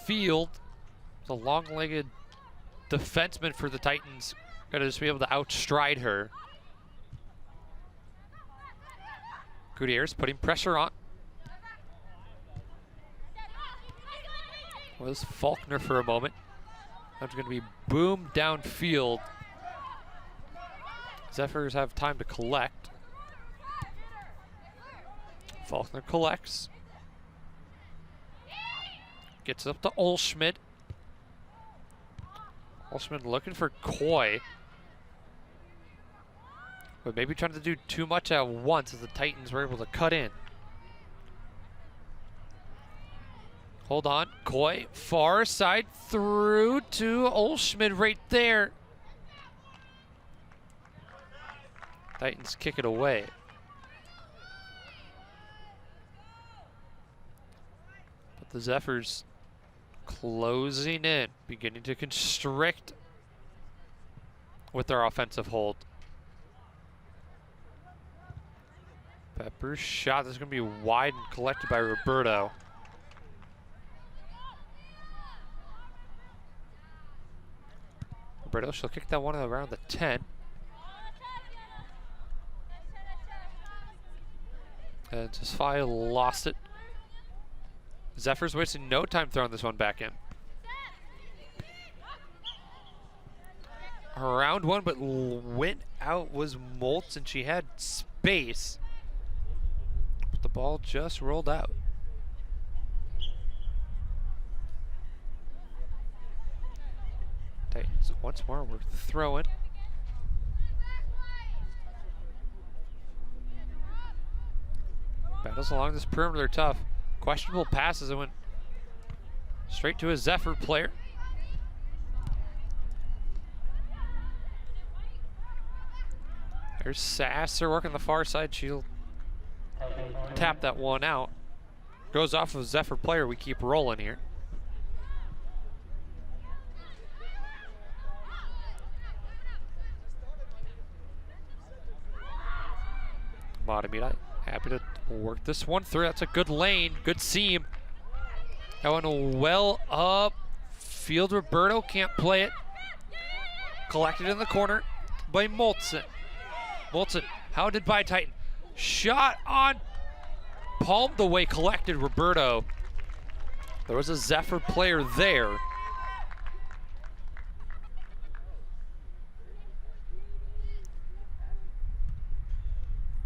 A: field. The long-legged defenseman for the Titans. Gotta just be able to outstride her. Gutierrez putting pressure on. Was Faulkner for a moment. That's gonna be boomed downfield. Zephyrs have time to collect. Faulkner collects. Gets up to Olschmidt. Olschmidt looking for Coy. But maybe trying to do too much at once as the Titans were able to cut in. Hold on. Coy, far side through to Olschmidt right there. Titans kick it away. But the Zephyrs closing in, beginning to constrict with their offensive hold. Pepper's shot is going to be wide and collected by Roberto. Roberto, she'll kick that one around the 10. And Tesfaye lost it. Zephyrs wasting no time throwing this one back in. Around one, but went out was Moltz, and she had space. But the ball just rolled out. Titans once more, we're throwing. Battles along this perimeter tough. Questionable passes that went straight to a Zephyr player. There's Sasser working the far side. She'll tap that one out. Goes off of a Zephyr player. We keep rolling here. Mahtomedi happy to work this one through. That's a good lane, good seam. That one well up field. Roberto can't play it. Collected in the corner by Moltzen. Moltzen, hounded by Titan. Shot on, palmed away, collected Roberto. There was a Zephyr player there.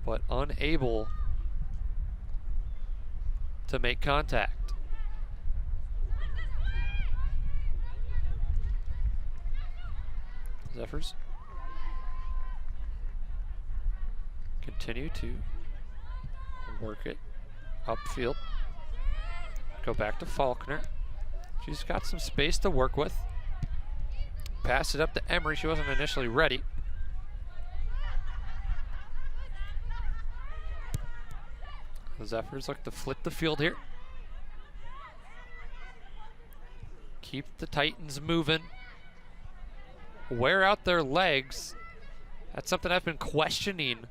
A: But unable to make contact. Zephyrs continue to work it upfield. Go back to Faulkner. She's got some space to work with. Pass it up to Emery. She wasn't initially ready. The Zephyrs look to flip the field here. Keep the Titans moving. Wear out their legs. That's something I've been questioning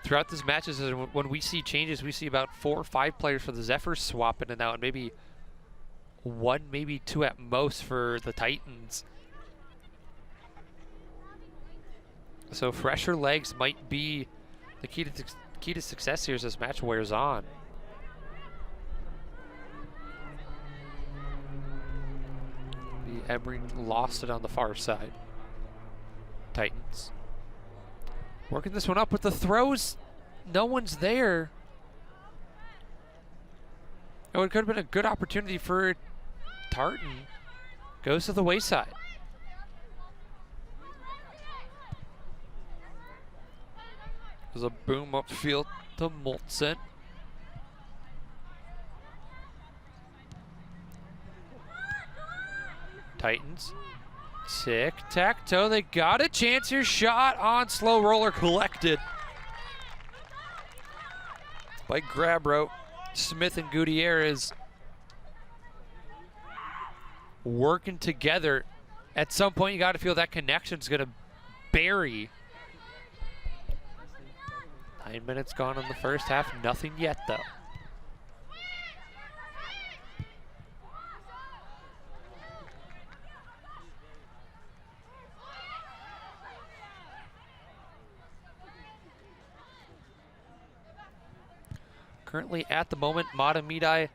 A: throughout these matches. Is when we see changes, we see about 4 or 5 players for the Zephyrs swap in and out, and maybe 1, maybe 2 at most for the Titans. So fresher legs might be the key to success here as this match wears on. The Emery lost it on the far side. Titans working this one up with the throws. No one's there. Oh, it could have been a good opportunity for Tartan. Goes to the wayside. There's a boom upfield to Moltzen. Titans. Tic-tac-toe. They got a chance here. Shot on slow roller collected by grab rope. Smith and Gutierrez working together. At some point, you got to feel that connection's going to bury. 9 minutes gone in the first half. Nothing yet, though. Currently, at the moment, Mahtomedi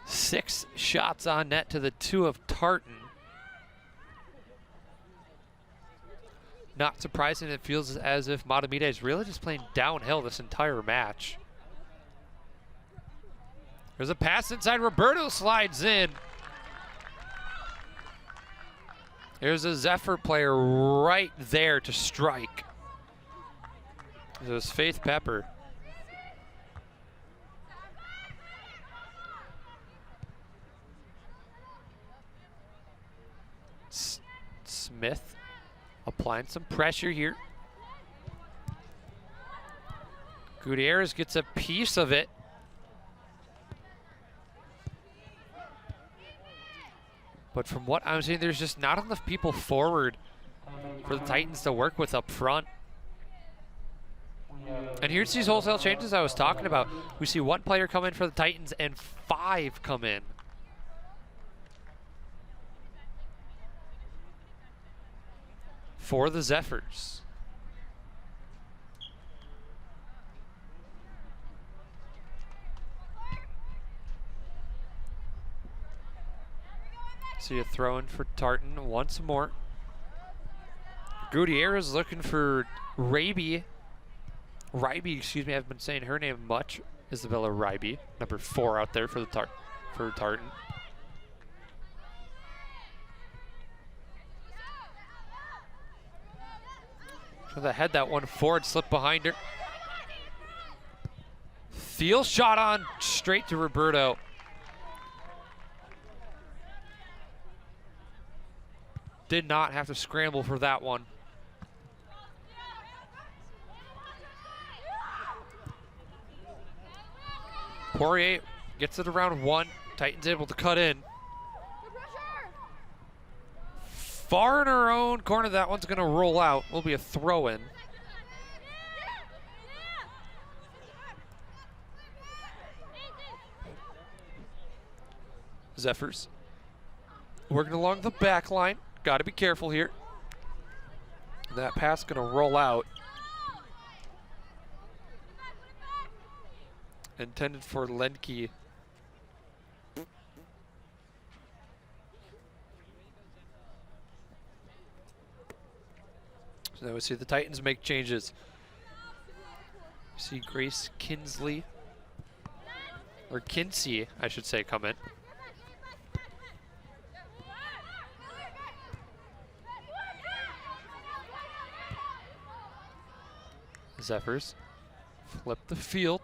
A: 6 shots on net to the 2 of Tartan. Not surprising, it feels as if Mahtomedi is really just playing downhill this entire match. There's a pass inside, Roberto slides in. There's a Zephyr player right there to strike. It was Faith Pepper. Smith applying some pressure here. Gutierrez gets a piece of it. But from what I'm seeing, there's just not enough people forward for the Titans to work with up front. And here's these wholesale changes I was talking about. We see one player come in for the Titans and 5 come in. For the Zephyrs. See a throw in for Tartan once more. Gutierrez looking for Ryby, excuse me, I haven't been saying her name much. Isabella Ryby, number 4 out there for the Tartan. So they had that one forward, slip behind her. Thiel shot on straight to Roberto. Did not have to scramble for that one. Poirier gets it around 1. Titans able to cut in. Far in her own corner, that one's gonna roll out. Will be a throw in. Zephyrs working along the back line. Got to be careful here. That pass gonna roll out. Intended for Lenke. So now we see the Titans make changes. We see Grace Kinsley, or Kinsey, I should say, come in. Zephyrs flip the field.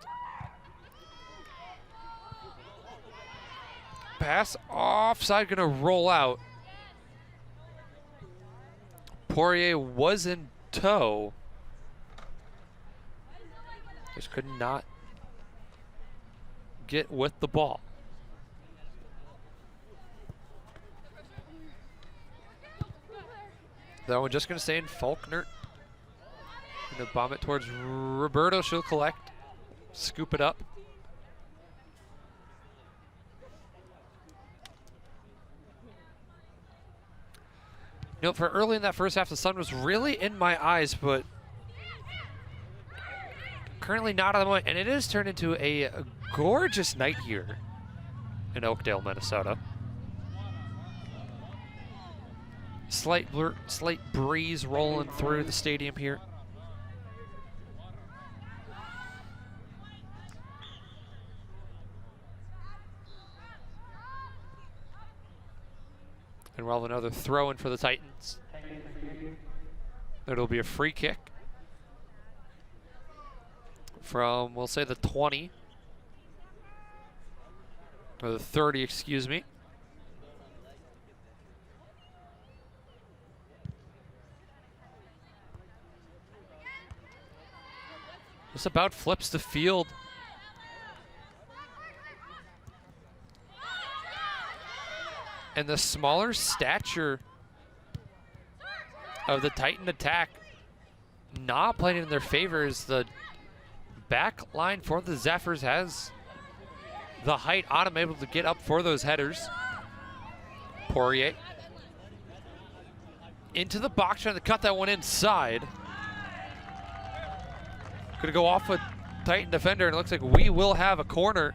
A: Pass offside, gonna roll out. Poirier was in tow. Just could not get with the ball. That one just gonna stay in Faulkner. Gonna bomb it towards Roberto. She'll collect, scoop it up. You know, for early in that first half, the sun was really in my eyes, but currently not at the moment. And it is turned into a gorgeous night here in Oakdale, Minnesota. Slight breeze rolling through the stadium here. And we'll have another throw in for the Titans. It'll be a free kick from, we'll say, the 20. Or the 30, excuse me. Just about flips the field. And the smaller stature of the Titan attack not playing in their favor, as the back line for the Zephyrs has the height on them, able to get up for those headers. Poirier into the box, trying to cut that one inside. Gonna go off a Titan defender, and it looks like we will have a corner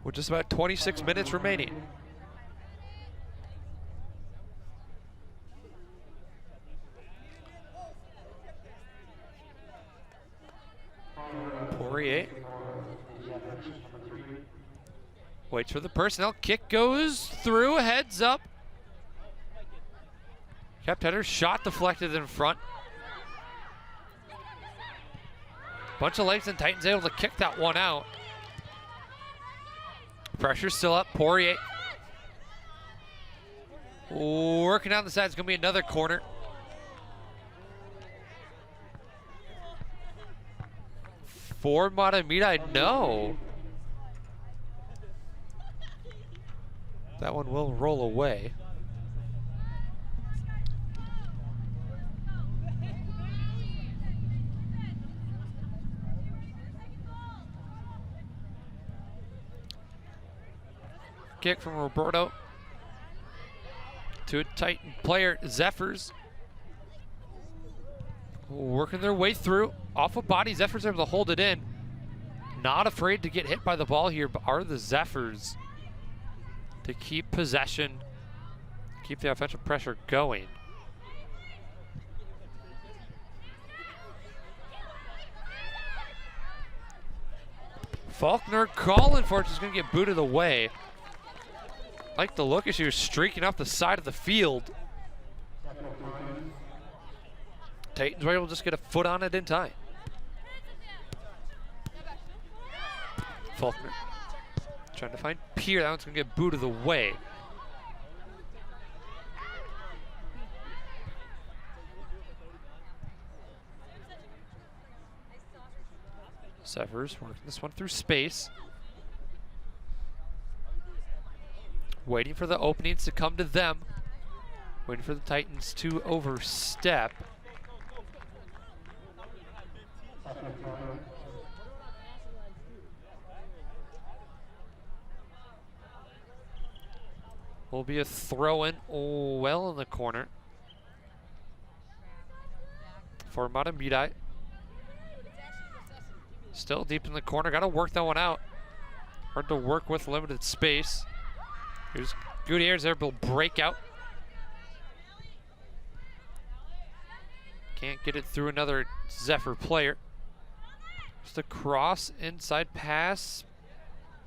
A: with just about 26 minutes remaining. Poirier waits for the personnel. Kick goes through, heads up. Kept header, shot deflected in front. Bunch of legs, and Titans able to kick that one out. Pressure still up. Poirier working down the side. It's going to be another corner. For Mahtomedi, no. That one will roll away. Kick from Roberto to a Titan player, Zephyrs. Working their way through. Off of body, Zephyrs able to hold it in. Not afraid to get hit by the ball here, but are the Zephyrs to keep possession, keep the offensive pressure going. Faulkner calling for it, she's gonna get booted away. Like the look as she was streaking up the side of the field. Titans were able to just get a foot on it in time. Faulkner trying to find Pierre, that one's gonna get booted away. Severs working this one through space. Waiting for the openings to come to them. Waiting for the Titans to overstep. Will be a throw-in well in the corner for Mahtomedi. Still deep in the corner, gotta work that one out. Hard to work with limited space. Here's Gutierrez there, will break out. Can't get it through another Zephyr player. Just a cross, inside pass.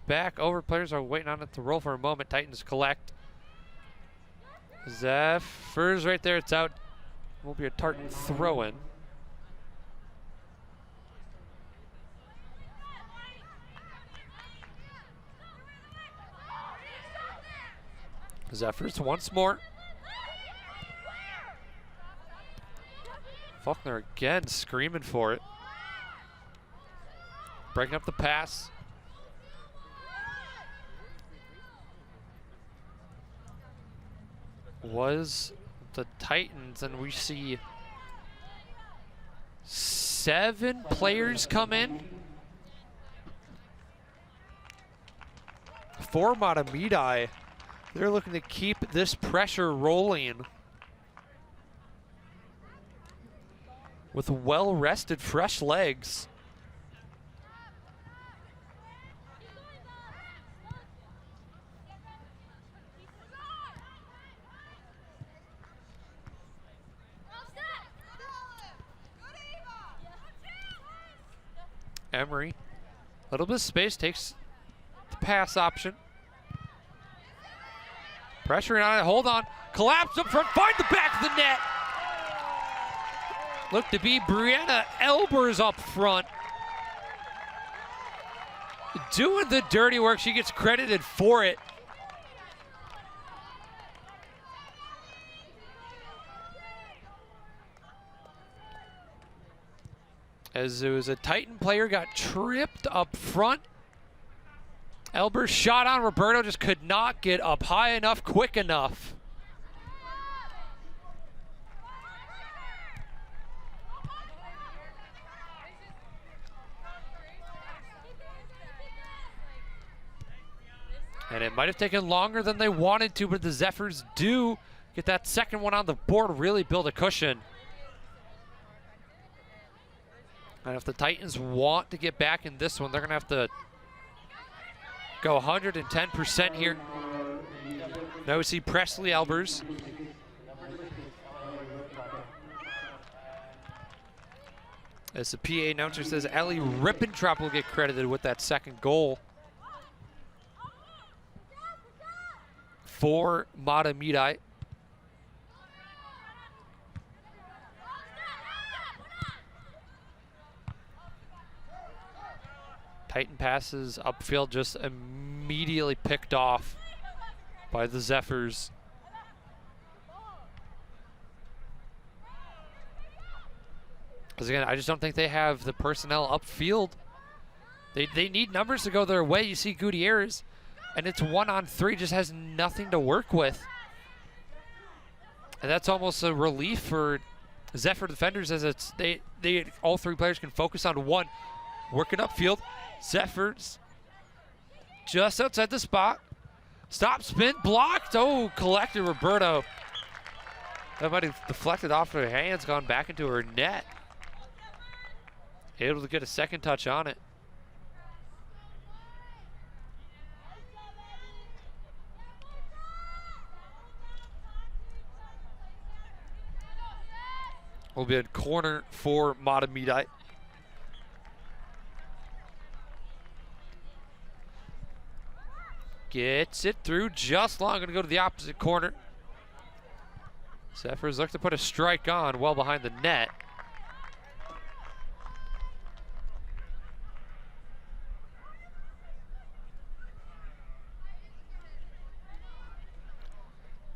A: Back over, players are waiting on it to roll for a moment. Titans collect. Zephyrs right there, it's out. Will be a Tartan throw-in. Zephyrs once more. Faulkner again screaming for it. Breaking up the pass. Was the Titans, and we see 7 players come in for Mahtomedi. They're looking to keep this pressure rolling with well-rested, fresh legs. Emery, a little bit of space, takes the pass option. Pressuring on it, hold on. Collapse up front, find the back of the net. Look to be Brianna Elbers up front. Doing the dirty work, she gets credited for it. As it was a Titan player got tripped up front. Elbers shot on Roberto, just could not get up high enough, quick enough. And it might have taken longer than they wanted to, but the Zephyrs do get that second one on the board, really build a cushion. And if the Titans want to get back in this one, they're gonna have to go 110% here. Now we see Presley Elbers. As the PA announcer says, Ellie Rippentrop will get credited with that second goal for Mahtomedi. Titan passes upfield, just immediately picked off by the Zephyrs. Because again, I just don't think they have the personnel upfield They need numbers to go their way. You see Gutierrez, and it's 1-on-3, just has nothing to work with. And that's almost a relief for Zephyr defenders, as it's they all three players can focus on one. Working upfield, Zephyr's just outside the spot. Stop, spin, blocked. Oh, collected Roberto. That might have deflected off her hands, gone back into her net. Able to get a second touch on it. Will be a corner for Mahtomedi. Gets it through just long. Going to go to the opposite corner. Zephyrs look to put a strike on well behind the net.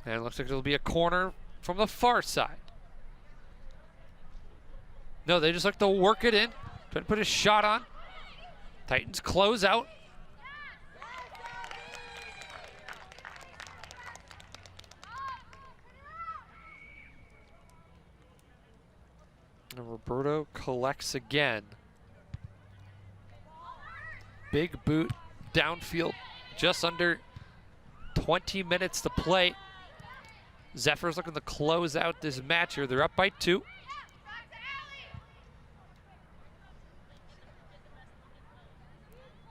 A: And it looks like it'll be a corner from the far side. No, they just look to work it in. Trying to put a shot on. Titans close out. And Roberto collects again. Big boot downfield. Just under 20 minutes to play. Zephyr's looking to close out this match here. They're up by 2.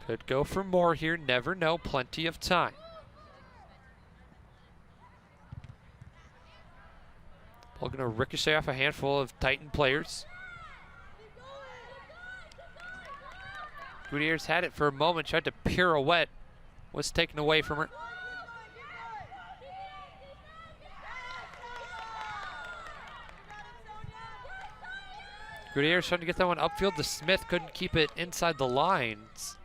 A: Could go for more here, never know, plenty of time. Ball gonna ricochet off a handful of Titan players. Gutierrez had it for a moment, tried to pirouette, was taken away from her. Gutierrez trying to get that one upfield to Smith, couldn't keep it inside the lines.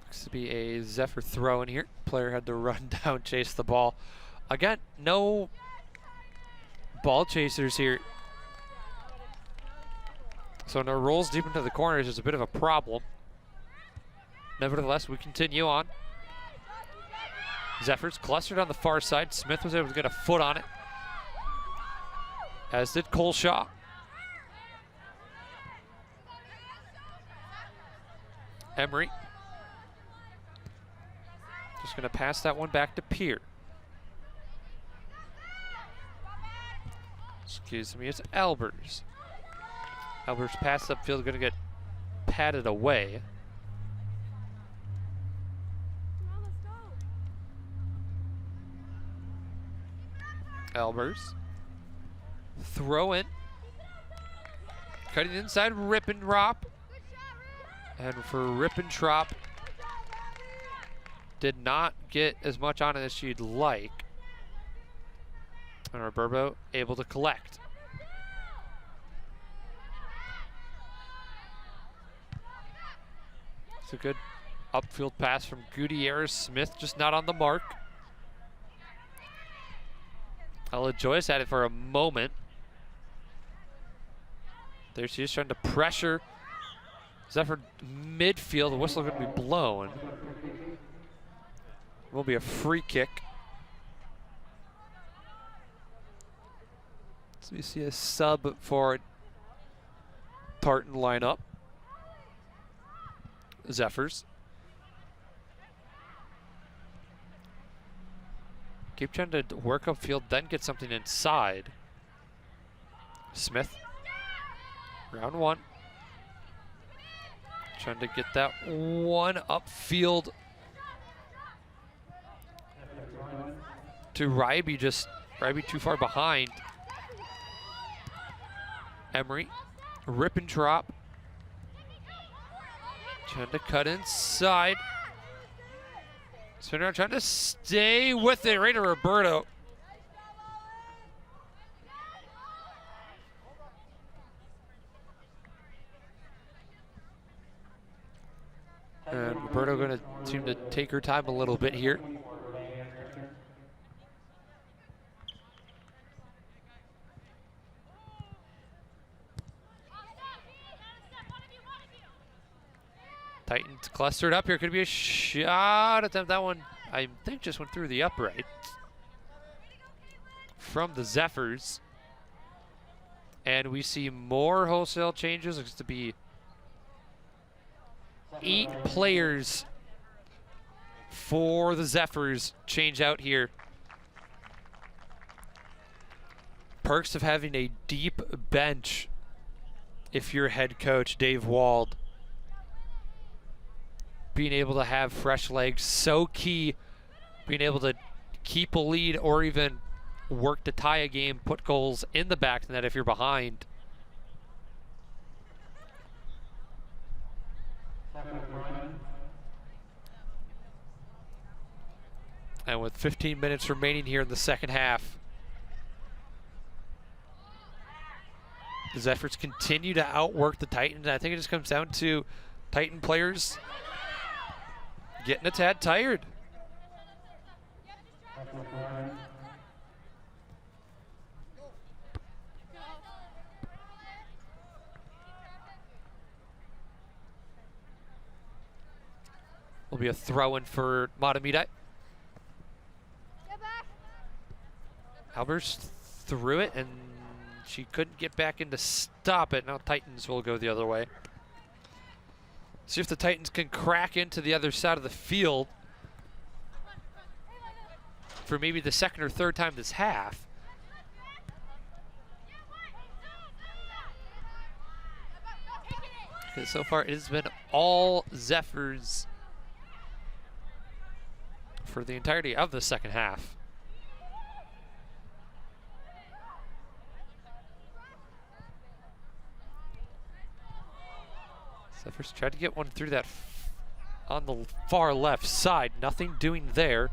A: Looks to be a Zephyr throw in here. Player had to run down, chase the ball. Again, no ball chasers here. So no rolls deep into the corners is a bit of a problem. Nevertheless, we continue on. Zephyr's clustered on the far side. Smith was able to get a foot on it, as did Coleshaw. Emery. Just going to pass that one back to Peer. Excuse me, it's Albers. Albers pass upfield, going to get patted away. Albers. Throw in. Cutting inside, Rippentrop. And for Rippentrop, did not get as much on it as she'd like. And Roberto able to collect. It's a good upfield pass from Gutierrez. Smith just not on the mark. Ella Joyce had it for a moment. There she is trying to pressure Zephyr midfield. The whistle going to be blown. Will be a free kick. So we see a sub for Tartan lineup. Zephyrs. Keep trying to work upfield, then get something inside. Smith. Round 1. Trying to get that one upfield to Ryby, just Ryby too far behind. Emery, Rippentrop. Trying to cut inside. Spinner trying to stay with it, right to Roberto. And Roberto going to seem to take her time a little bit here. Titans clustered up here. Could be a shot attempt. That one, I think, just went through the upright from the Zephyrs. And we see more wholesale changes. Looks to be 8 players for the Zephyrs change out here. Perks of having a deep bench if you're head coach Dave Wald. Being able to have fresh legs, so key. Being able to keep a lead or even work to tie a game, put goals in the back net if you're behind. And with 15 minutes remaining here in the second half, the Zephyrs continue to outwork the Titans. I think it just comes down to Titan players getting a tad tired. Will be a throw-in for Mahtomedi. Albers threw it, and she couldn't get back in to stop it. Now Titans will go the other way. See if the Titans can crack into the other side of the field for maybe the second or third time this half. Because so far it has been all Zephyrs for the entirety of the second half. Zephyrs tried to get one through that on the far left side. Nothing doing there.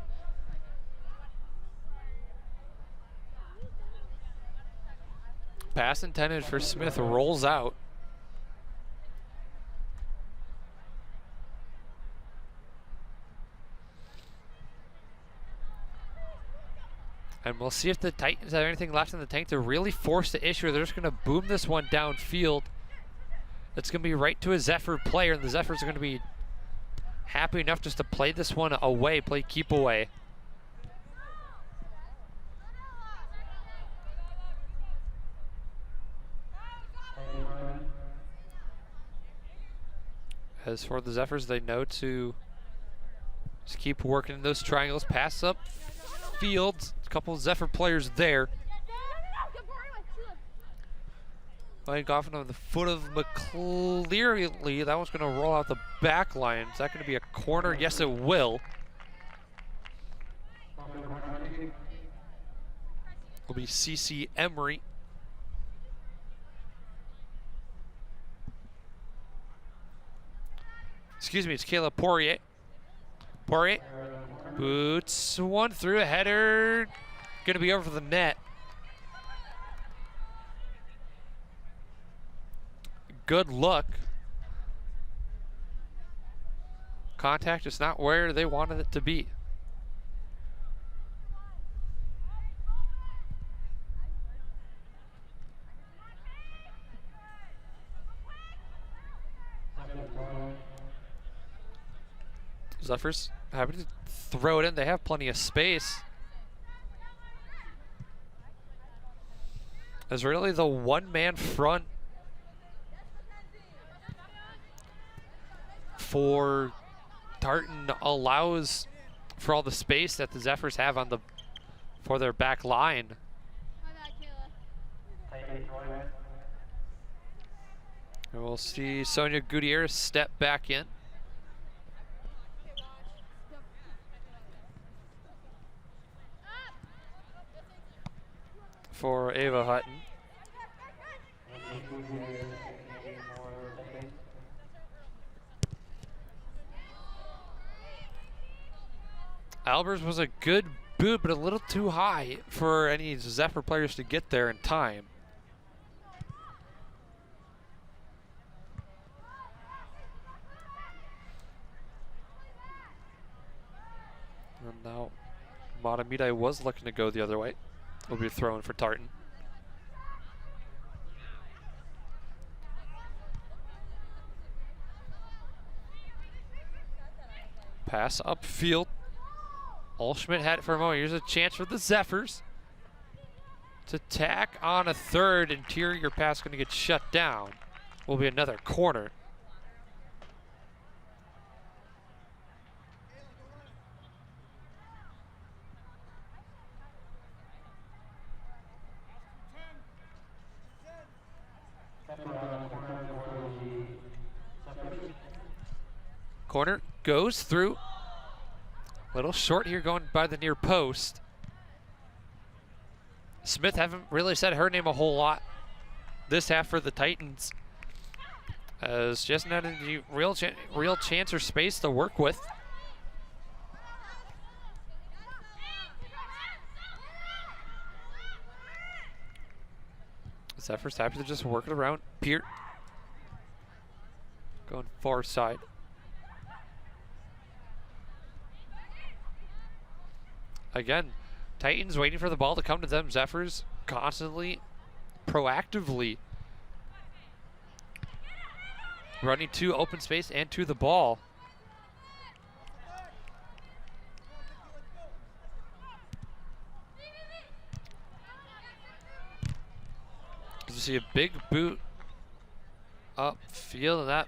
A: Pass intended for Smith, rolls out. And we'll see if the Titans have anything left in the tank to really force the issue. They're just going to boom this one downfield. It's going to be right to a Zephyr player, and the Zephyrs are going to be happy enough just to play this one away, play keep away. As for the Zephyrs, they know to just keep working in those triangles, pass up field. A couple of Zephyr players there. Going off on the foot of McClearly. That one's going to roll out the back line. Is that going to be a corner? Yes, it will. Will be CC Emery. Excuse me, it's Kayla Poirier. Poirier boots one through, a header. Going to be over the net. Good look. Contact is not where they wanted it to be. Zephyrs happy to throw it in. They have plenty of space. It's really the one-man front for Tartan allows for all the space that the Zephyrs have on the for their back line. And we'll see Sonia Gutierrez step back in. For Ava Hutton. Albers was a good boot, but a little too high for any Zephyr players to get there in time. And now Mahtomedi was looking to go the other way. Will be thrown for Tartan. Pass upfield. Olschmidt had it for a moment. Here's a chance for the Zephyrs to tack on a third. Interior pass going to get shut down. Will be another corner. Corner goes through. Little short here going by the near post. Smith haven't really said her name a whole lot this half for the Titans, as she hasn't had any real chance or space to work with. Zephyrs happy to just work it around. Peart going far side. Again, Titans waiting for the ball to come to them. Zephyrs constantly, proactively running to open space and to the ball. You see a big boot upfield, and that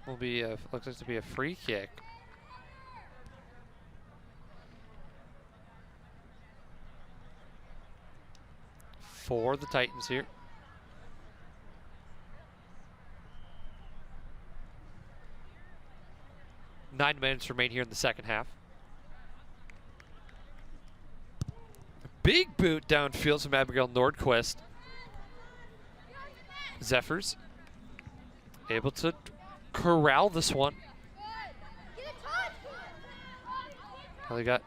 A: will be looks like to be a free kick. For the Titans here. Nine minutes remain here in the second half. Big boot downfield from Abigail Nordquist. Zephyrs able to corral this one. Now they got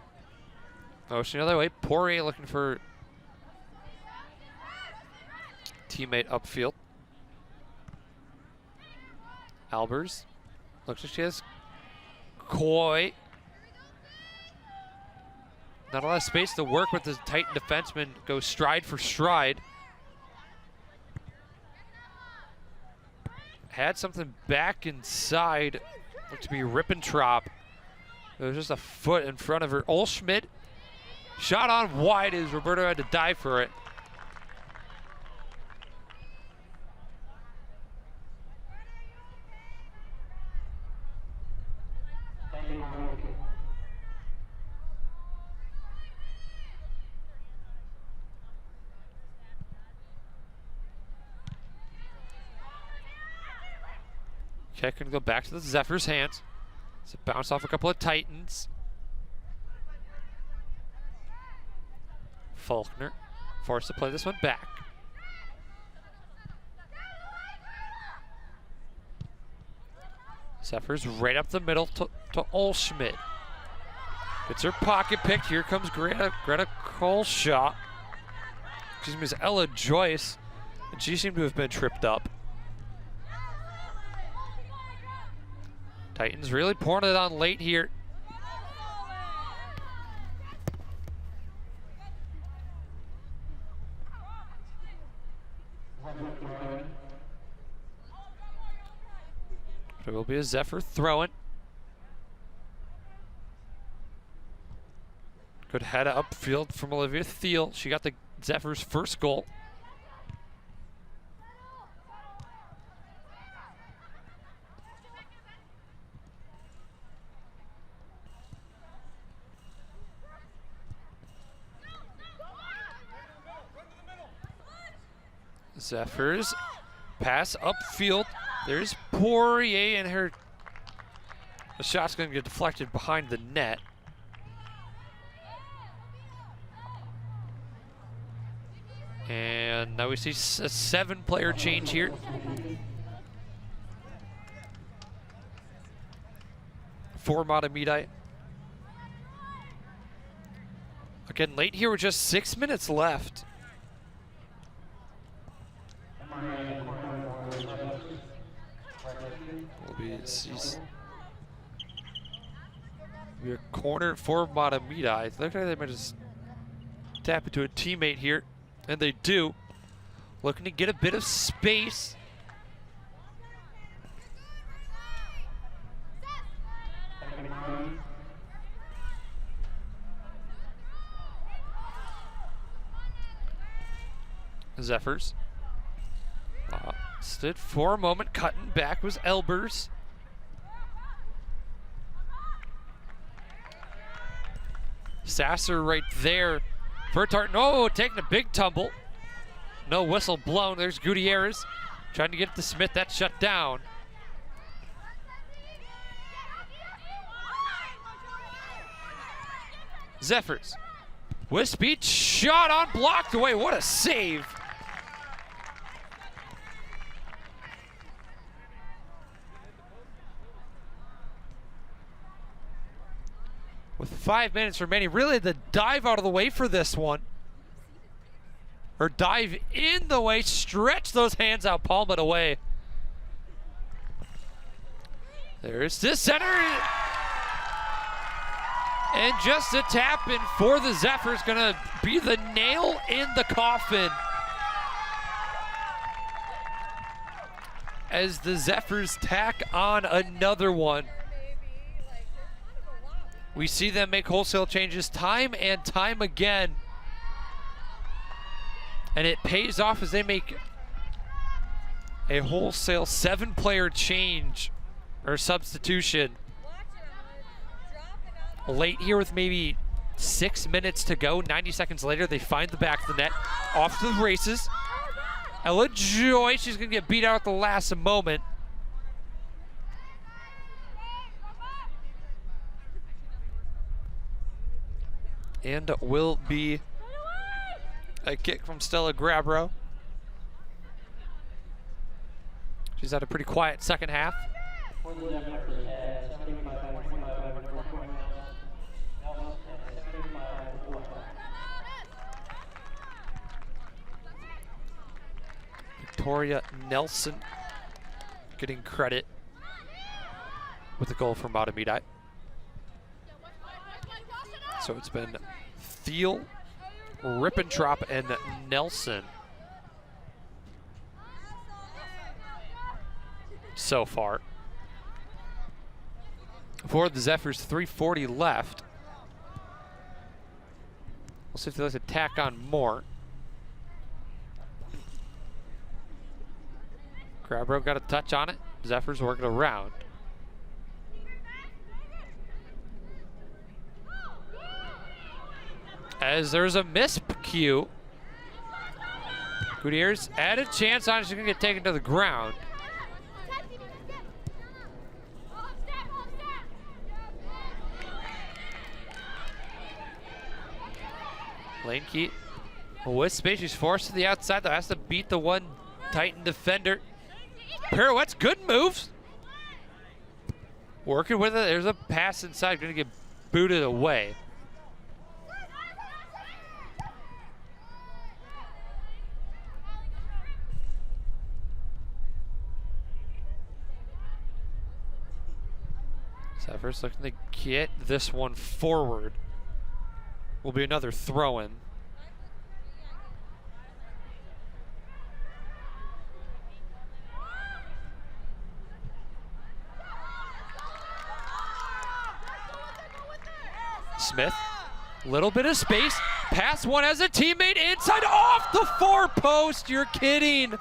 A: motion the other way. Poirier looking for teammate upfield. Albers looks like she has Coy. Not a lot of space to work with. The Titan defenseman goes stride for stride. Had something back inside. Looked to be Rippentrop. It was just a foot in front of her. Olschmidt shot on wide as Roberto had to dive for it. Kick gonna go back to the Zephyrs' hands. So bounce off a couple of Titans. Faulkner forced to play this one back. Zephyrs right up the middle to Olschmidt. Gets her pocket picked. Here comes Greta Coleshaw. Excuse me, it's Ella Joyce. And she seemed to have been tripped up. Titans really pouring it on late here. There will be a Zephyr throwing. Good head upfield from Olivia Thiel. She got the Zephyr's first goal. Zephyrs pass upfield. There's Poirier, and the shot's going to get deflected behind the net. And now we see a 7-player change here. For Mahtomedi. Again, late here with just 6 minutes left. Will be a corner for Mahtomedi. It looks like they might just tap into a teammate here, and they do. Looking to get a bit of space. Zephyrs. Stood for a moment, cutting back was Elbers. Sasser right there for Tartan. Oh, taking a big tumble. No whistle blown. There's Gutierrez trying to get it to Smith. That's shut down. Zephyrs with speed, shot on, blocked away. What a save. With 5 minutes remaining, really the dive out of the way for this one. Or dive in the way, stretch those hands out, palm it away. There's the center. And just a tap in for the Zephyrs, gonna be the nail in the coffin. As the Zephyrs tack on another one. We see them make wholesale changes time and time again. And it pays off as they make a wholesale 7-player change or substitution. Late here with maybe 6 minutes to go. 90 seconds later, they find the back of the net. Off to the races. Ella Joy, she's gonna get beat out at the last moment. And will be a kick from Stella Grabro. She's had a pretty quiet second half. Victoria Nelson getting credit with the goal from Mahtomedi. So it's been Thiel, Rippentrop, and Nelson so far. For the Zephyrs, 3:40 left. We'll see if they like to tack on more. Grabro got a touch on it. Zephyrs working around. As there's a miscue. Gutierrez had a chance on it. She's going to get taken to the ground. Lane Key with space. She's forced to the outside, though. Has to beat the one Titan defender. Pirouettes, good moves. Working with it. There's a pass inside. Going to get booted away. Zephyrs looking to get this one forward. Will be another throw-in. Smith, little bit of space. Pass one as a teammate inside, off the 4 post. You're kidding.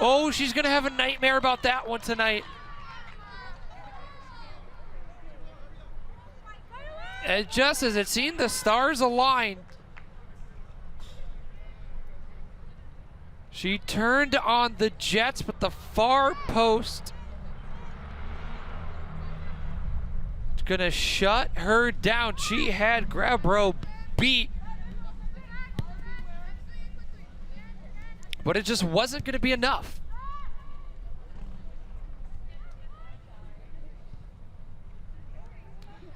A: Oh, she's gonna have a nightmare about that one tonight. And just as it seemed, the stars aligned. She turned on the Jets, but the far post is gonna shut her down. She had Grabro beat, but it just wasn't gonna be enough.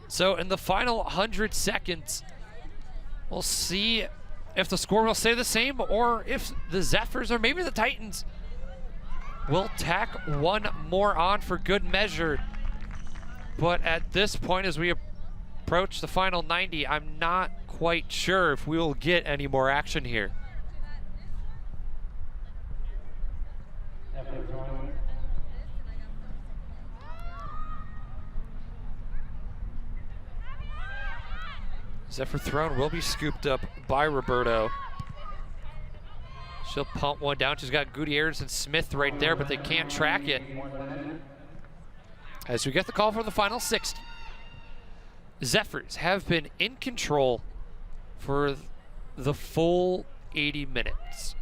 A: So in the final 100 seconds, we'll see if the score will stay the same or if the Zephyrs or maybe the Titans will tack one more on for good measure. But at this point, as we approach the final 90, I'm not quite sure if we will get any more action here. Zephyr thrown will be scooped up by Roberto. She'll pump one down. She's got Gutierrez and Smith right there, but they can't track it. As we get the call for the final 60. Zephyrs have been in control for the full 80 minutes.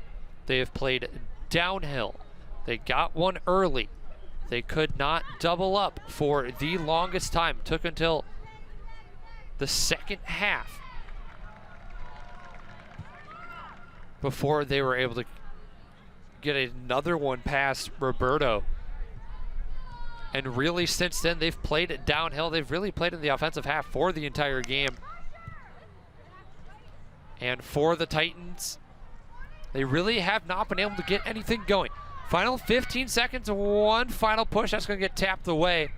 A: They have played downhill. They got one early. They could not double up for the longest time. Took until the second half before they were able to get another one past Roberto. And really, since then, they've played it downhill. They've really played in the offensive half for the entire game. And for the Titans, they really have not been able to get anything going. Final 15 seconds, one final push. That's going to get tapped away.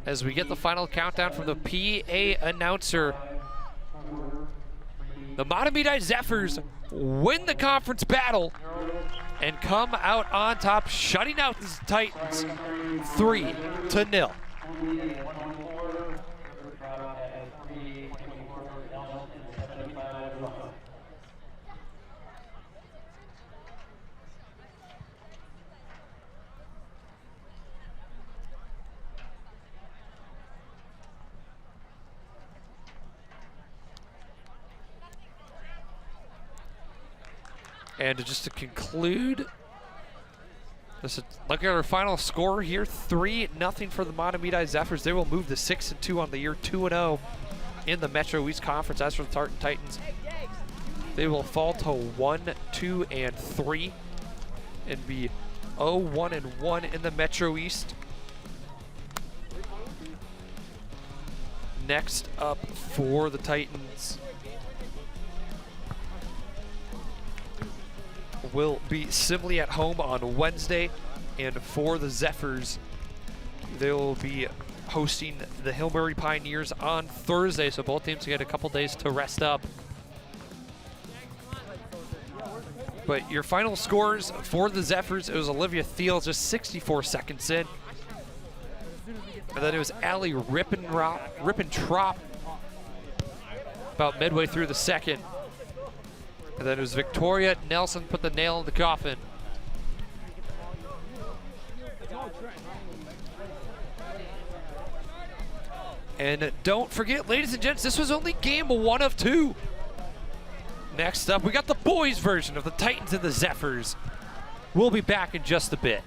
A: As we get the final countdown from the PA announcer, the Mahtomedi Zephyrs win the conference battle and come out on top, shutting out the Titans 3-0. And just to conclude, look at our final score here, 3-0 for the Mahtomedi Zephyrs. They will move to 6-2 on the year, 2-0 in the Metro East Conference. As for the Tartan Titans, they will fall to 1-2-3 and be 0-1-1 in the Metro East. Next up for the Titans will be Simley at home on Wednesday, and for the Zephyrs, they will be hosting the Hillbury Pioneers on Thursday, so both teams get a couple days to rest up. But your final scores for the Zephyrs, it was Olivia Thiel just 64 seconds in, and then it was Allie Rippentrop about midway through the second. And then it was Victoria Nelson put the nail in the coffin. And don't forget, ladies and gents, this was only game 1 of 2. Next up, we got the boys version of the Titans and the Zephyrs. We'll be back in just a bit.